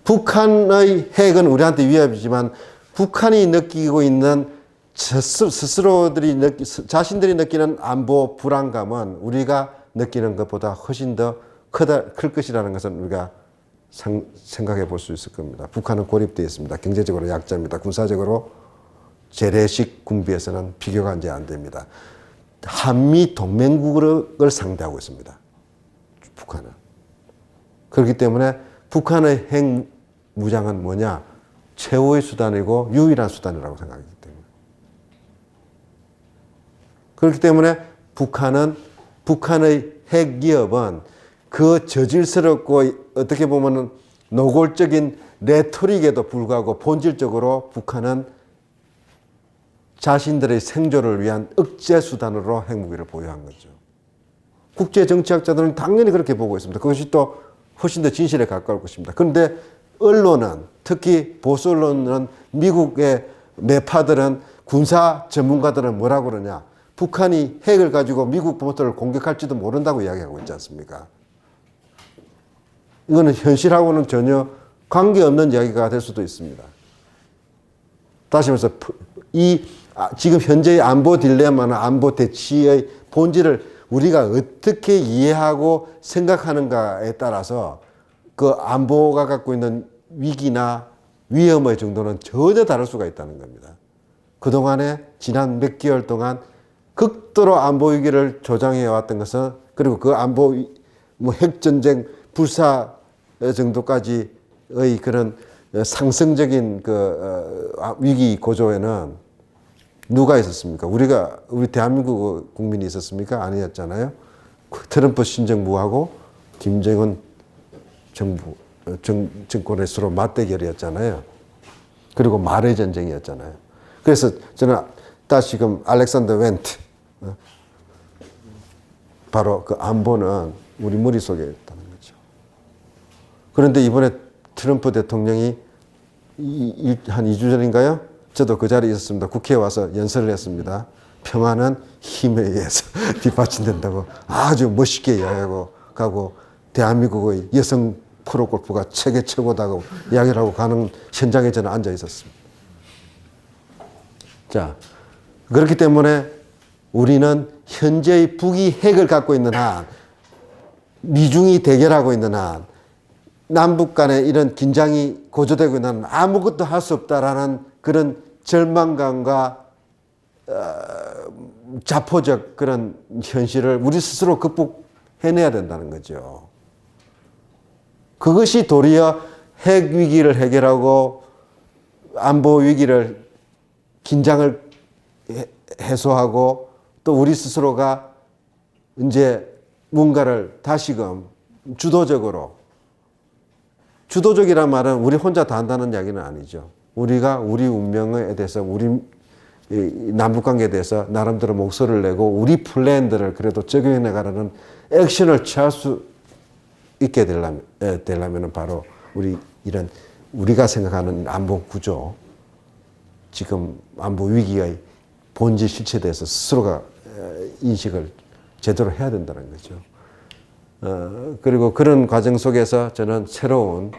북한의 핵은 우리한테 위협이지만 북한이 느끼고 있는 자신들이 느끼는 안보 불안감은 우리가 느끼는 것보다 훨씬 더 클 것이라는 것은 우리가 생각해 볼 수 있을 겁니다. 북한은 고립되어 있습니다. 경제적으로 약자입니다. 군사적으로 재래식 군비에서는 비교가 이제 안 됩니다. 한미 동맹국을 상대하고 있습니다. 북한은. 그렇기 때문에 북한의 핵 무장은 뭐냐? 최후의 수단이고 유일한 수단이라고 생각하기 때문에. 그렇기 때문에 북한의 핵 기업은 그 저질스럽고 어떻게 보면 노골적인 레토릭에도 불구하고 본질적으로 북한은 자신들의 생존을 위한 억제 수단으로 핵무기를 보유한 거죠. 국제 정치학자들은 당연히 그렇게 보고 있습니다. 그것이 또 훨씬 더 진실에 가까울 것입니다. 그런데 언론은, 특히 보수 언론은, 미국의 매파들은, 군사 전문가들은 뭐라고 그러냐? 북한이 핵을 가지고 미국 본토를 공격할지도 모른다고 이야기하고 있지 않습니까? 이거는 현실하고는 전혀 관계없는 이야기가 될 수도 있습니다. 다시 말해서 지금 현재의 안보 딜레마나 안보 대치의 본질을 우리가 어떻게 이해하고 생각하는가에 따라서 그 안보가 갖고 있는 위기나 위험의 정도는 전혀 다를 수가 있다는 겁니다. 그동안에 지난 몇 개월 동안 극도로 안보 위기를 조장해 왔던 것은, 그리고 그 안보 핵전쟁 불사 정도까지의 그런 상승적인 위기 고조에는 누가 있었습니까? 우리 대한민국 국민이 있었습니까? 아니었잖아요. 트럼프 신정부하고 김정은 정권의 서로 맞대결이었잖아요. 그리고 말의 전쟁이었잖아요. 그래서 저는 다시금 알렉산더 웬트, 바로 그 안보는 우리 머릿속에 있다는 거죠. 그런데 이번에 트럼프 대통령이 한 2주 전인가요? 저도 그 자리에 있었습니다. 국회에 와서 연설을 했습니다. 평화는 힘에 의해서 뒷받침된다고 아주 멋있게 이야기하고 가고, 대한민국의 여성 프로골프가 세계 최고다고 이야기를 하고 가는 현장에 저는 앉아 있었습니다. 자, 그렇기 때문에 우리는 현재의 북이 핵을 갖고 있는 한, 미중이 대결하고 있는 한, 남북 간에 이런 긴장이 고조되고 있는 한 아무것도 할 수 없다라는 그런 절망감과 자포적 그런 현실을 우리 스스로 극복해내야 된다는 거죠. 그것이 도리어 핵 위기를 해결하고 안보 위기를, 긴장을 해소하고 또 우리 스스로가 이제 뭔가를 다시금 주도적으로 주도적이란 말은 우리 혼자 다 한다는 이야기는 아니죠. 우리가 우리 운명에 대해서 우리 남북관계에 대해서 나름대로 목소리를 내고 우리 플랜들을 그래도 적용해 나가는 액션을 취할 수 있게 되려면 바로 이런 우리가 생각하는 안보 구조, 지금 안보 위기의 본질 실체에 대해서 스스로가 인식을 제대로 해야 된다는 거죠. 그리고 그런 과정 속에서 저는 새로운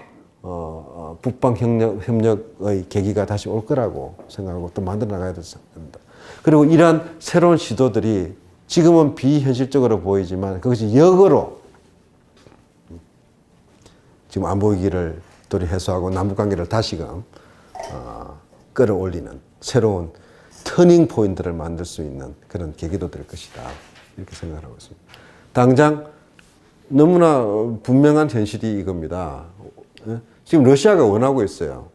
북방 협력의 계기가 다시 올 거라고 생각하고 또 만들어 나가야 된다. 그리고 이러한 새로운 시도들이 지금은 비현실적으로 보이지만 그것이 역으로 지금 안보 위기를 도리 해소하고 남북관계를 다시금 끌어올리는 새로운 터닝 포인트를 만들 수 있는 그런 계기도 될 것이다. 이렇게 생각을 하고 있습니다. 당장 너무나 분명한 현실이 이겁니다. 지금 러시아가 원하고 있어요.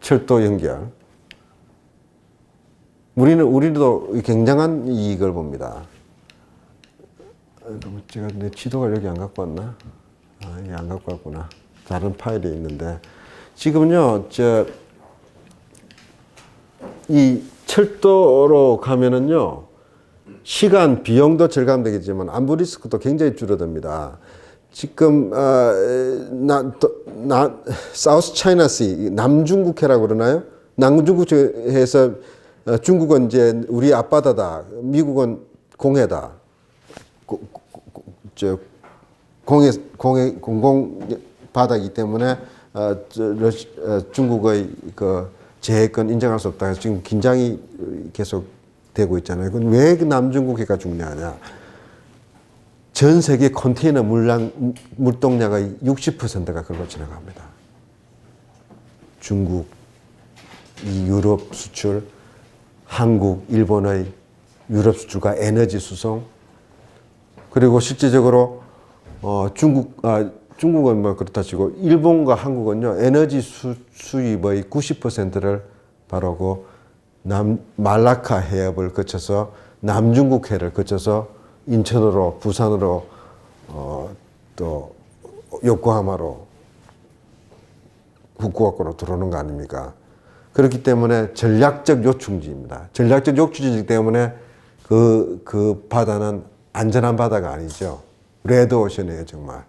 철도 연결. 우리도 굉장한 이익을 봅니다. 제가 내 지도가 여기 안 갖고 왔나? 예, 안 갖고 왔구나. 다른 파일이 있는데 지금요, 이 철도로 가면은요, 시간, 비용도 절감되겠지만 안보 리스크도 굉장히 줄어듭니다. 지금 사우스 차이나시 남중국해라고 그러나요? 남중국해에서 중국은 이제 우리 앞바다다, 미국은 공해다. 공공 바다이기 때문에 중국의 그 제해권 인정할 수 없다 해서 지금 긴장이 계속 되고 있잖아요. 그건 왜 남중국해가 중요하냐? 전 세계 컨테이너 물동량의 60%가 그걸로 지나갑니다. 중국, 유럽 수출, 한국, 일본의 유럽 수출과 에너지 수송, 그리고 실제적으로 중국은 뭐 그렇다 치고 일본과 한국은요, 에너지 수입의 90%를 바로 그 말라카 해협을 거쳐서 남중국해를 거쳐서 인천으로, 부산으로, 또 요코하마로, 후쿠오카로 들어오는 거 아닙니까? 그렇기 때문에 전략적 요충지입니다. 전략적 요충지이기 때문에 그 바다는 안전한 바다가 아니죠. 레드오션이에요, 정말.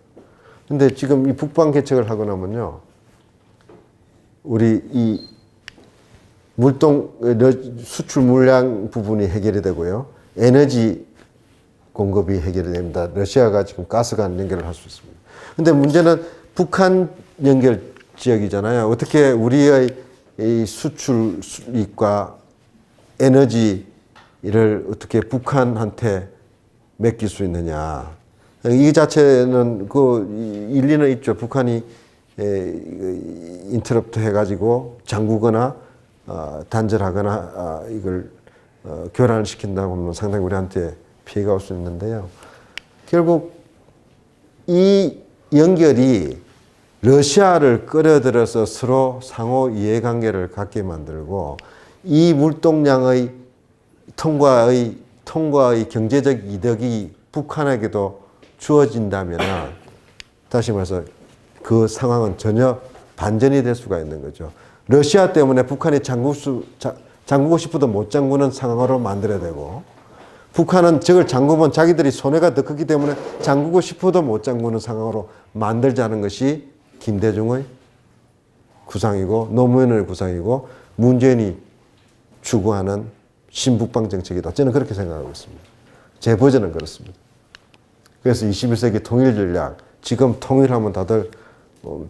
근데 지금 이 북방 개척을 하고 나면요, 우리 이 수출 물량 부분이 해결이 되고요, 에너지 공급이 해결이 됩니다. 러시아가 지금 가스관 연결을 할 수 있습니다. 근데 문제는 북한 연결 지역이잖아요. 어떻게 우리의 이 수출 수입과 에너지를 어떻게 북한한테 맡길 수 있느냐. 이 자체는 그 일리는 있죠. 북한이 인터럽트 해가지고 잠그거나 단절하거나 이걸 교란을 시킨다고 하면 상당히 우리한테 피해가 올 수 있는데요. 결국 이 연결이 러시아를 끌어들여서 서로 상호 이해관계를 갖게 만들고 이 물동량의 통과의 경제적 이득이 북한에게도 주어진다면 다시 말해서 그 상황은 전혀 반전이 될 수가 있는 거죠. 러시아 때문에 북한이 잠그고 싶어도 못 잠그는 상황으로 만들어야 되고, 북한은 저걸 잠그면 자기들이 손해가 더 크기 때문에 잠그고 싶어도 못 잠그는 상황으로 만들자는 것이 김대중의 구상이고 노무현의 구상이고 문재인이 추구하는 신북방 정책이다. 저는 그렇게 생각하고 있습니다. 제 버전은 그렇습니다. 그래서 21세기 통일 전략, 지금 통일하면 다들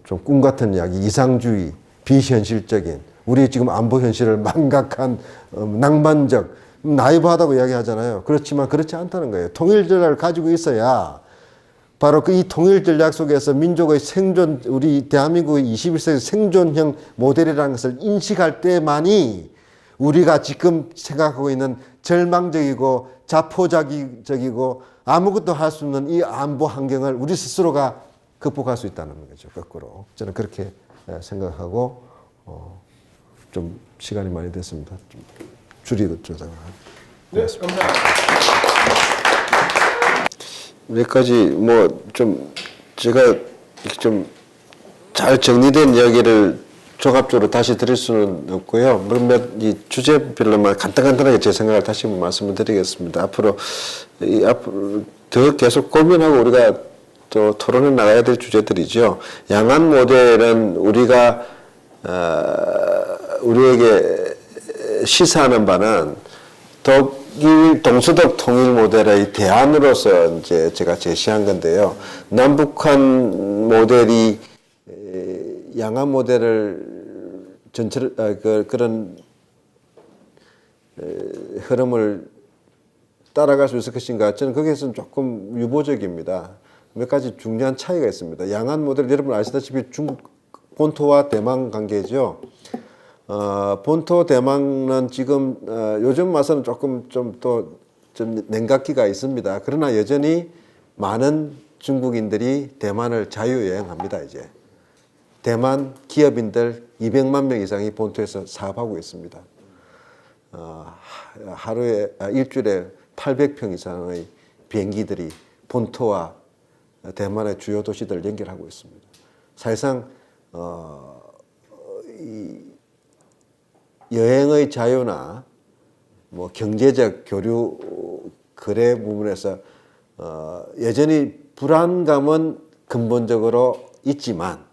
좀 꿈 같은 이야기, 이상주의, 비현실적인, 우리 지금 안보 현실을 망각한 낭만적, 나이브하다고 이야기하잖아요. 그렇지만 그렇지 않다는 거예요. 통일 전략을 가지고 있어야 바로 이 통일 전략 속에서 민족의 생존, 우리 대한민국의 21세기 생존형 모델이라는 것을 인식할 때만이 우리가 지금 생각하고 있는 절망적이고 자포자기적이고 아무것도 할 수 없는 이 안보 환경을 우리 스스로가 극복할 수 있다는 거죠. 거꾸로. 저는 그렇게 생각하고 좀 시간이 많이 됐습니다. 좀 줄이도록 생각합니다. 네, 감사합니다. 몇 가지 뭐 좀 제가 좀 잘 정리된 이야기를 종합적으로 다시 드릴 수는 없고요. 이 주제별로만 간단하게 제 생각을 다시 한번 말씀을 드리겠습니다. 앞으로 더 계속 고민하고 우리가 또 토론해 나가야 될 주제들이죠. 양안 모델은 우리에게 시사하는 바는 독일 동서독 통일 모델의 대안으로서 이제 제가 제시한 건데요. 남북한 모델이 양안 모델을 그런 흐름을 따라갈 수 있을 것인가? 저는 거기에서는 조금 유보적입니다. 몇 가지 중요한 차이가 있습니다. 양안 모델 여러분 아시다시피 중국 본토와 대만 관계죠. 본토 대만은 지금 요즘 와서는 조금 좀 냉각기가 있습니다. 그러나 여전히 많은 중국인들이 대만을 자유여행합니다. 이제 대만 기업인들 200만 명 이상이 본토에서 사업하고 있습니다. 일주일에 800평 이상의 비행기들이 본토와 대만의 주요 도시들을 연결하고 있습니다. 사실상 이 여행의 자유나 뭐 경제적 교류 거래 부분에서 여전히 불안감은 근본적으로 있지만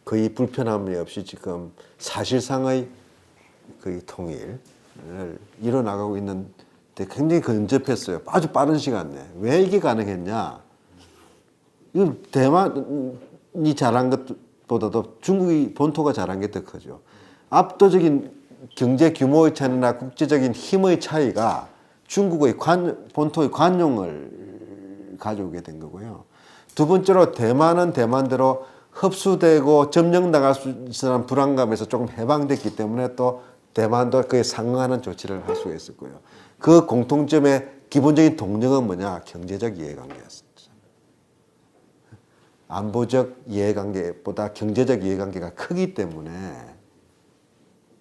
거의 불편함이 없이 지금 사실상의 거의 통일을 이뤄나가고 있는데 굉장히 근접했어요. 아주 빠른 시간 내에. 왜 이게 가능했냐? 이건 대만이 잘한 것보다도 중국이 본토가 잘한 게 더 크죠. 압도적인 경제 규모의 차이나 국제적인 힘의 차이가 중국의 본토의 관용을 가져오게 된 거고요. 두 번째로 대만은 대만대로 흡수되고 점령당할 수 있는 불안감에서 조금 해방됐기 때문에 또 대만도 그에 상응하는 조치를 할 수가 있었고요. 그 공통점의 기본적인 동력은 뭐냐? 경제적 이해관계였습니다. 안보적 이해관계보다 경제적 이해관계가 크기 때문에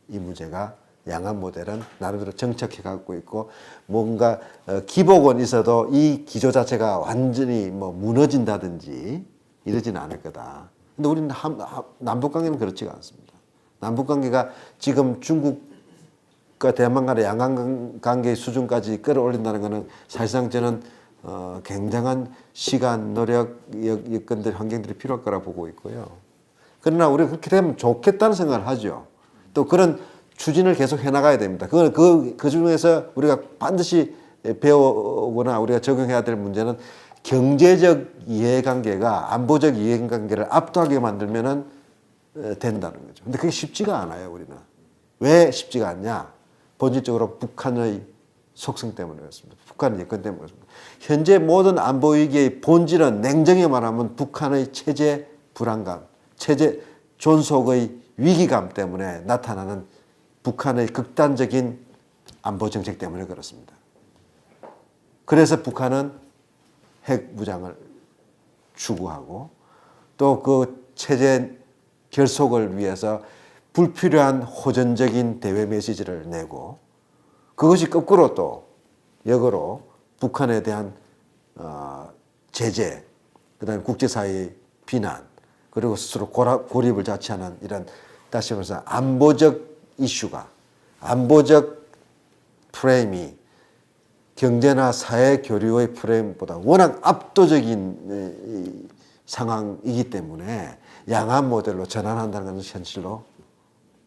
이 문제가 양안 모델은 나름대로 정착해 갖고 있고 뭔가 기복은 있어도 이 기조 자체가 완전히 뭐 무너진다든지 이러지는 않을 거다. 근데 우리는 남북관계는 그렇지가 않습니다. 남북관계가 지금 중국과 대만 간의 양안 관계의 수준까지 끌어올린다는 것은 사실상 저는 굉장한 시간, 노력, 여건들, 환경들이 필요할 거라 보고 있고요. 그러나 우리가 그렇게 되면 좋겠다는 생각을 하죠. 또 그런 추진을 계속 해나가야 됩니다. 그 중에서 우리가 반드시 배우거나 우리가 적용해야 될 문제는 경제적 이해관계가 안보적 이해관계를 압도하게 만들면은 된다는 거죠. 근데 그게 쉽지가 않아요, 우리는. 왜 쉽지가 않냐? 본질적으로 북한의 속성 때문에 그렇습니다. 북한의 여건 때문에 그렇습니다. 현재 모든 안보 위기의 본질은 냉정히 말하면 북한의 체제 불안감, 체제 존속의 위기감 때문에 나타나는 북한의 극단적인 안보 정책 때문에 그렇습니다. 그래서 북한은 핵 무장을 추구하고 또 그 체제 결속을 위해서 불필요한 호전적인 대외 메시지를 내고 그것이 거꾸로 또 역으로 북한에 대한 제재, 그다음에 국제사회의 비난, 그리고 스스로 고립을 자처하는 이런 다시 말해서 안보적 이슈가 안보적 프레임이 경제나 사회 교류의 프레임보다 워낙 압도적인 상황이기 때문에 양안 모델로 전환한다는 것은 현실로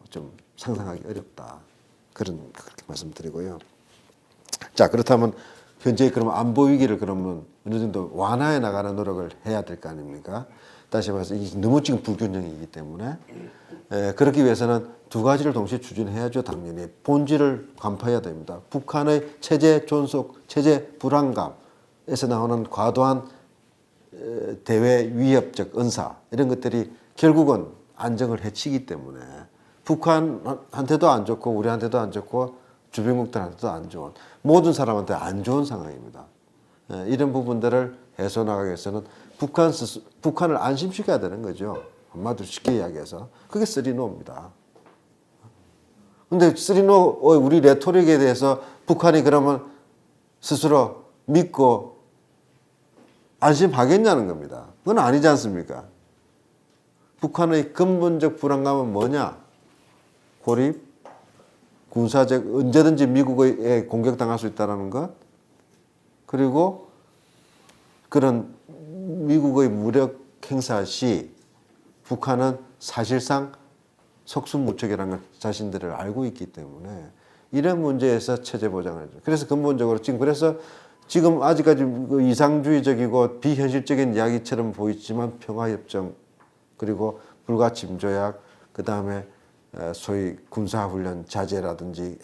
좀 상상하기 어렵다. 그렇게 말씀드리고요. 자, 그렇다면 현재 그러면 안보 위기를 그러면 어느 정도 완화해 나가는 노력을 해야 될 거 아닙니까? 다시 말해서 이게 너무 지금 불균형이기 때문에 그렇기 위해서는 두 가지를 동시에 추진해야죠. 당연히 본질을 간파해야 됩니다. 북한의 체제 존속, 체제 불안감에서 나오는 과도한 대외 위협적 은사 이런 것들이 결국은 안정을 해치기 때문에 북한한테도 안 좋고 우리한테도 안 좋고 주변국들한테도 안 좋은 모든 사람한테 안 좋은 상황입니다. 이런 부분들을 해소 나가기 위해서는 북한을 안심시켜야 되는 거죠. 한마디로 쉽게 이야기해서 그게 쓰리노입니다. 근데 쓰리노 우리 레토릭에 대해서 북한이 그러면 스스로 믿고 안심하겠냐는 겁니다. 그건 아니지 않습니까? 북한의 근본적 불안감은 뭐냐? 고립, 군사적 언제든지 미국에 공격당할 수 있다는 것, 그리고 그런 미국의 무력 행사 시 북한은 사실상 속수무책이라는 걸 자신들을 알고 있기 때문에 이런 문제에서 체제 보장을 해줘. 그래서 근본적으로 지금 아직까지 이상주의적이고 비현실적인 이야기처럼 보이지만 평화협정, 그리고 불가침 조약, 그 다음에 소위 군사훈련 자제라든지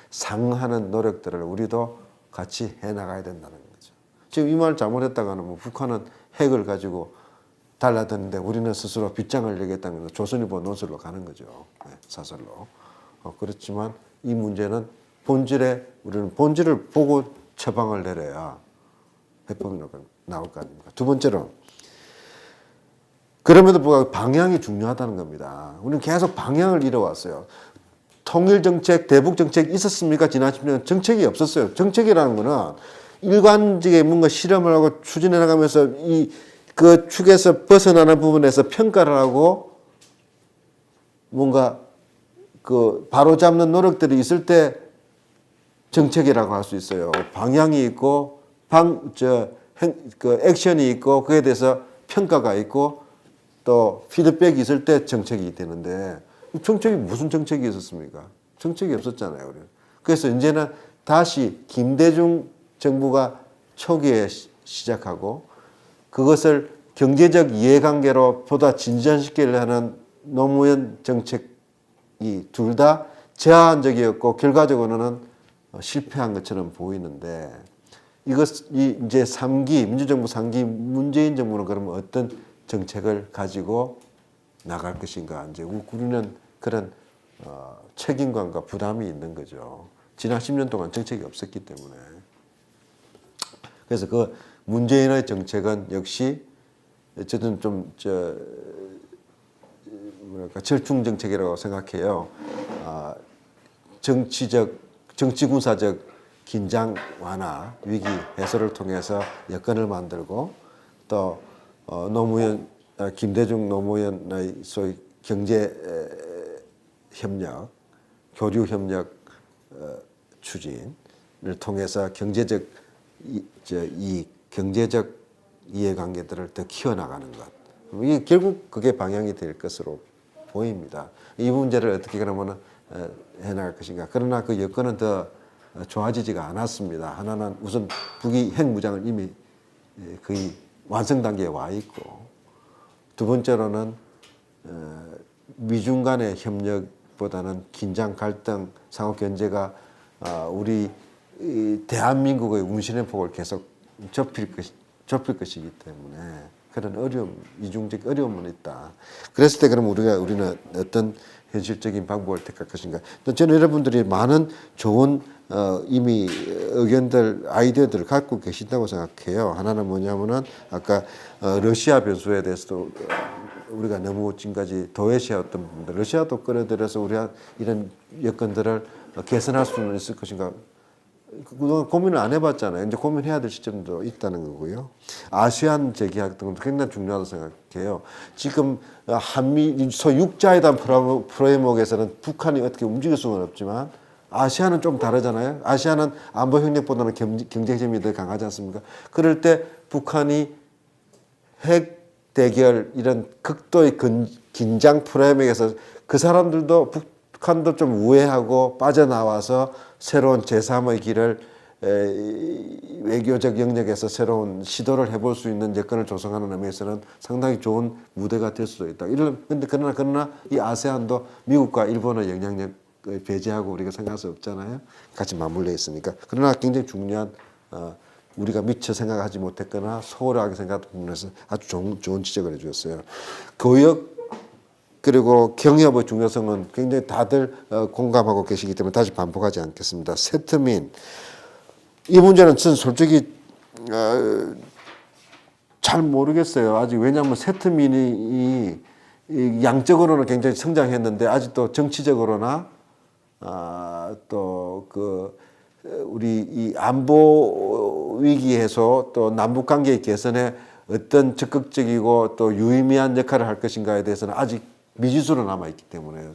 상응하는 노력들을 우리도 같이 해나가야 된다는 거죠. 지금 이 말 잘못했다가는 뭐 북한은 핵을 가지고 달라드는데 우리는 스스로 빗장을 내겠다는 거죠. 조선일보 논설로 가는 거죠. 사설로. 그렇지만 이 문제는 우리는 본질을 보고 처방을 내려야 해법이 나올 거 아닙니까? 두 번째로, 그럼에도 불구하고 방향이 중요하다는 겁니다. 우리는 계속 방향을 잃어왔어요. 통일정책, 대북정책이 있었습니까? 지난 10년 정책이 없었어요. 정책이라는 거는 일관되게 뭔가 실험을 하고 추진해 나가면서 그 축에서 벗어나는 부분에서 평가를 하고 뭔가 그 바로잡는 노력들이 있을 때 정책이라고 할 수 있어요. 방향이 있고 그 액션이 있고 그에 대해서 평가가 있고 또 피드백이 있을 때 정책이 되는데 정책이 무슨 정책이 있었습니까? 정책이 없었잖아요. 그래서 이제는 다시 김대중 정부가 초기에 시작하고 그것을 경제적 이해관계로 보다 진전시키려 하는 노무현 정책이 둘 다 제한적이었고 결과적으로는 실패한 것처럼 보이는데 이제 민주정부 3기 문재인 정부는 그러면 어떤 정책을 가지고 나갈 것인가. 이제 우리는 그런 책임감과 부담이 있는 거죠. 지난 10년 동안 정책이 없었기 때문에. 그래서 그 문재인의 정책은 역시 어쨌든 좀 절충 정책이라고 생각해요. 정치군사적 긴장 완화, 위기 해소를 통해서 여건을 만들고 또 김대중 노무현의 소위 경제 협력, 교류 협력 추진을 통해서 경제적 이해관계들을 더 키워나가는 것. 이게 결국 그게 방향이 될 것으로 보입니다. 이 문제를 어떻게 그러면 해나갈 것인가. 그러나 그 여건은 더 좋아지지가 않았습니다. 하나는 우선 북이 핵무장을 이미 거의 완성 단계에 와 있고, 두 번째로는 미중 간의 협력보다는 긴장, 갈등, 상호 견제가 우리 대한민국의 운신의 폭을 계속 좁힐 것이기 때문에 그런 이중적 어려움은 있다. 그랬을 때 그럼 우리는 어떤 현실적인 방법을 택할 것인가. 또 저는 여러분들이 많은 좋은 이미 의견들, 아이디어들을 갖고 계신다고 생각해요. 하나는 뭐냐면은 아까 러시아 변수에 대해서도 우리가 너무 지금까지 도외시했던 부분들, 러시아도 끌어들여서 우리가 이런 여건들을 개선할 수는 있을 것인가. 그동안 고민을 안 해봤잖아요. 이제 고민해야 될 시점도 있다는 거고요. 아세안 재계약 등도 굉장히 중요하다고 생각해요. 지금 한미 육자회담 프레임워크에서는 북한이 어떻게 움직일 수는 없지만 아시아는 좀 다르잖아요. 아시아는 안보 협력보다는 경제 힘이 더 강하지 않습니까? 그럴 때 북한이 핵 대결 이런 극도의 긴장 프레임에서 그 사람들도 북한도 좀 우회하고 빠져나와서 새로운 제3의 길을 외교적 영역에서 새로운 시도를 해볼 수 있는 여건을 조성하는 의미에서는 상당히 좋은 무대가 될 수도 있다. 그러나 이 아세안도 미국과 일본의 영향력을 배제하고 우리가 생각할 수 없잖아요. 같이 맞물려 있으니까. 그러나 굉장히 중요한 우리가 미처 생각하지 못했거나 소홀하게 생각했던 부분에서 아주 좋은 지적을 해주셨어요. 교역 그리고 경협의 중요성은 굉장히 다들 공감하고 계시기 때문에 다시 반복하지 않겠습니다. 세트민, 이 문제는 저는 솔직히 잘 모르겠어요. 아직. 왜냐하면 세트민이 양적으로는 굉장히 성장했는데 아직도 정치적으로나 또 우리 이 안보 위기 해소 또 남북 관계 개선에 어떤 적극적이고 또 유의미한 역할을 할 것인가에 대해서는 아직 미지수로 남아 있기 때문에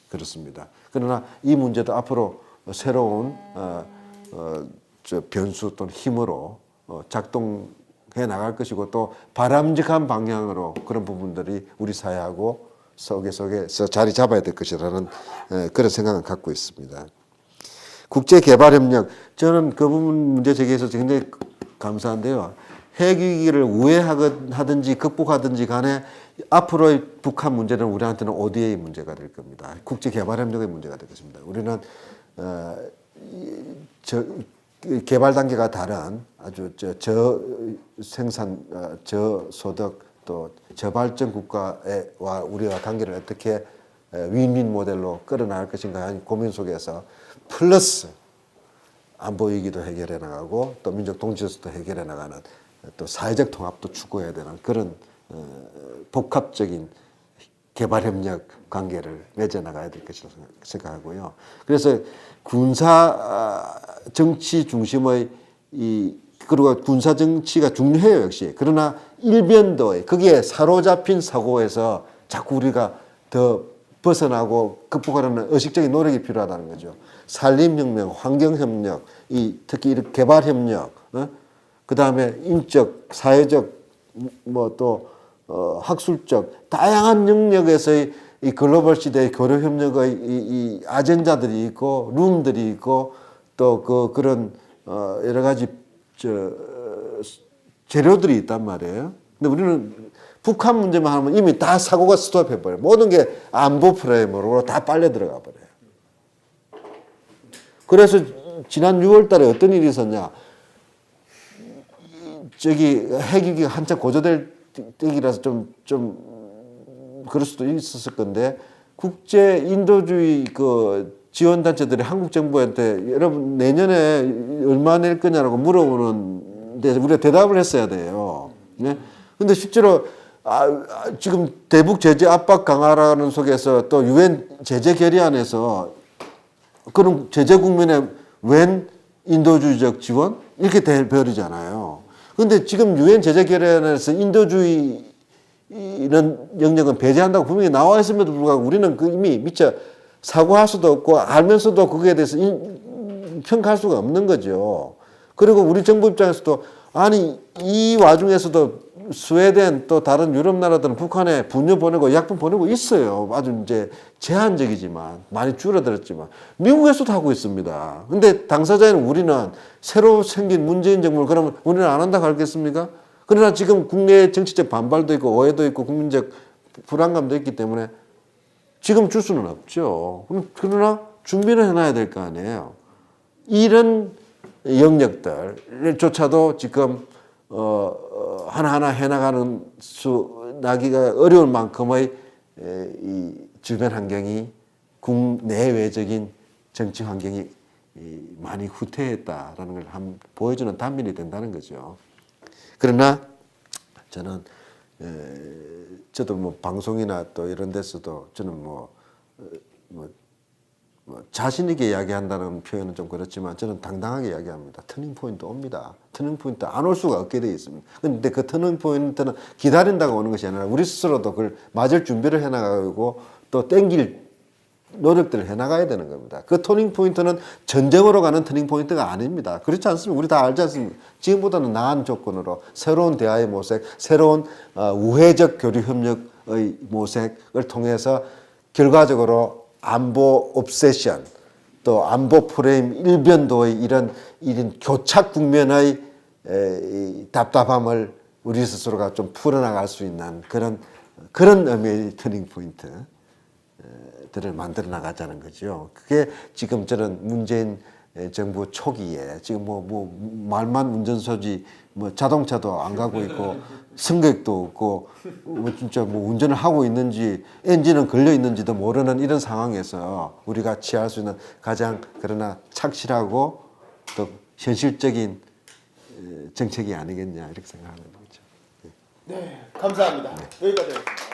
그렇습니다. 그러나 이 문제도 앞으로 새로운 변수 또는 힘으로 작동해 나갈 것이고 또 바람직한 방향으로 그런 부분들이 우리 사회하고 속에서 자리 잡아야 될 것이라는 그런 생각을 갖고 있습니다. 국제개발협력, 저는 그 부분 문제 제기해서 굉장히 감사한데요. 핵위기를 우회하든지 극복하든지 간에 앞으로의 북한 문제는 우리한테는 ODA의 문제가 될 겁니다. 국제개발협력의 문제가 될 것입니다. 우리는 개발 단계가 다른 아주 저생산, 저소득 또 저발전 국가와 우리가 관계를 어떻게 윈윈 모델로 끌어나갈 것인가 하는 고민 속에서 플러스 안보 위기도 해결해 나가고 또 민족 동지에서도 해결해 나가는 또 사회적 통합도 추구해야 되는 그런 복합적인 개발협력 관계를 맺어 나가야 될 것이라고 생각하고요. 그래서 군사 정치 중심의 그리고 군사 정치가 중요해요, 역시. 그러나 일변도에 거기에 사로잡힌 사고에서 자꾸 우리가 더 벗어나고 극복하려는 의식적인 노력이 필요하다는 거죠. 산림혁명, 환경협력, 특히 이런 개발협력, 그 다음에 인적, 사회적, 또 학술적 다양한 영역에서의 이 글로벌 시대의 교류협력의 이 아젠다들이 있고 룸들이 있고 또 그런 여러 가지 재료들이 있단 말이에요. 근데 우리는 북한 문제만 하면 이미 다 사고가 스톱해버려요. 모든 게 안보 프레임으로 다 빨려 들어가 버려요. 그래서 지난 6월 달에 어떤 일이 있었냐. 핵위기가 한참 고조될 때이라서 좀 그럴 수도 있었을 건데 국제 인도주의 지원단체들이 한국 정부한테 여러분 내년에 얼마 낼 거냐라고 물어보는데 우리가 대답을 했어야 돼요. 네? 근데 실제로 지금 대북 제재 압박 강화라는 속에서 또 유엔 제재 결의안에서 그런 제재 국면에 웬 인도주의적 지원? 이렇게 돼버리잖아요. 근데 지금 유엔 제재 결의안에서 인도주의 이런 영역은 배제한다고 분명히 나와 있음에도 불구하고 우리는 이미 미처 사고할 수도 없고 알면서도 거기에 대해서 평가할 수가 없는 거죠. 그리고 우리 정부 입장에서도 아니 이 와중에서도 스웨덴 또 다른 유럽 나라들은 북한에 분유 보내고 약품 보내고 있어요. 아주 이제 제한적이지만 많이 줄어들었지만 미국에서도 하고 있습니다. 근데 당사자인 우리는 새로 생긴 문재인 정부를 그러면 우리는 안 한다고 하겠습니까? 그러나 지금 국내 정치적 반발도 있고 오해도 있고 국민적 불안감도 있기 때문에 지금 줄 수는 없죠. 그러나 준비를 해놔야 될 거 아니에요. 이런 영역들조차도 지금 하나하나 해나가는 나기가 어려울 만큼의 이 주변 환경이 국내외적인 정치 환경이 많이 후퇴했다라는 걸 보여주는 단면이 된다는 거죠. 그러나 저는 저도 방송이나 또 이런 데서도 저는 자신 있게 이야기한다는 표현은 좀 그렇지만 저는 당당하게 이야기합니다. 터닝 포인트 옵니다. 터닝 포인트 안 올 수가 없게 되어 있습니다. 그런데 그 터닝 포인트는 기다린다고 오는 것이 아니라 우리 스스로도 그걸 맞을 준비를 해나가고 또 땡길 노력들을 해나가야 되는 겁니다. 그 터닝 포인트는 전쟁으로 가는 터닝 포인트가 아닙니다. 그렇지 않습니까? 우리 다 알지 않습니까? 지금보다는 나은 조건으로 새로운 대화의 모색, 새로운 우회적 교류 협력의 모색을 통해서 결과적으로 안보 옵세션 또 안보 프레임 일변도의 이런 교착 국면의 답답함을 우리 스스로가 좀 풀어나갈 수 있는 그런 의미의 터닝 포인트. 들을 만들어 나가자는 거죠. 그게 지금 저는 문재인 정부 초기에 지금 말만 운전소지 자동차도 안 가고 있고 승객도 없고 진짜 운전을 하고 있는지 엔진은 걸려 있는지도 모르는 이런 상황에서 우리가 취할 수 있는 가장 그러나 착실하고 또 현실적인 정책이 아니겠냐 이렇게 생각하는 거죠. 네, 감사합니다. 여기까지 하겠습니다.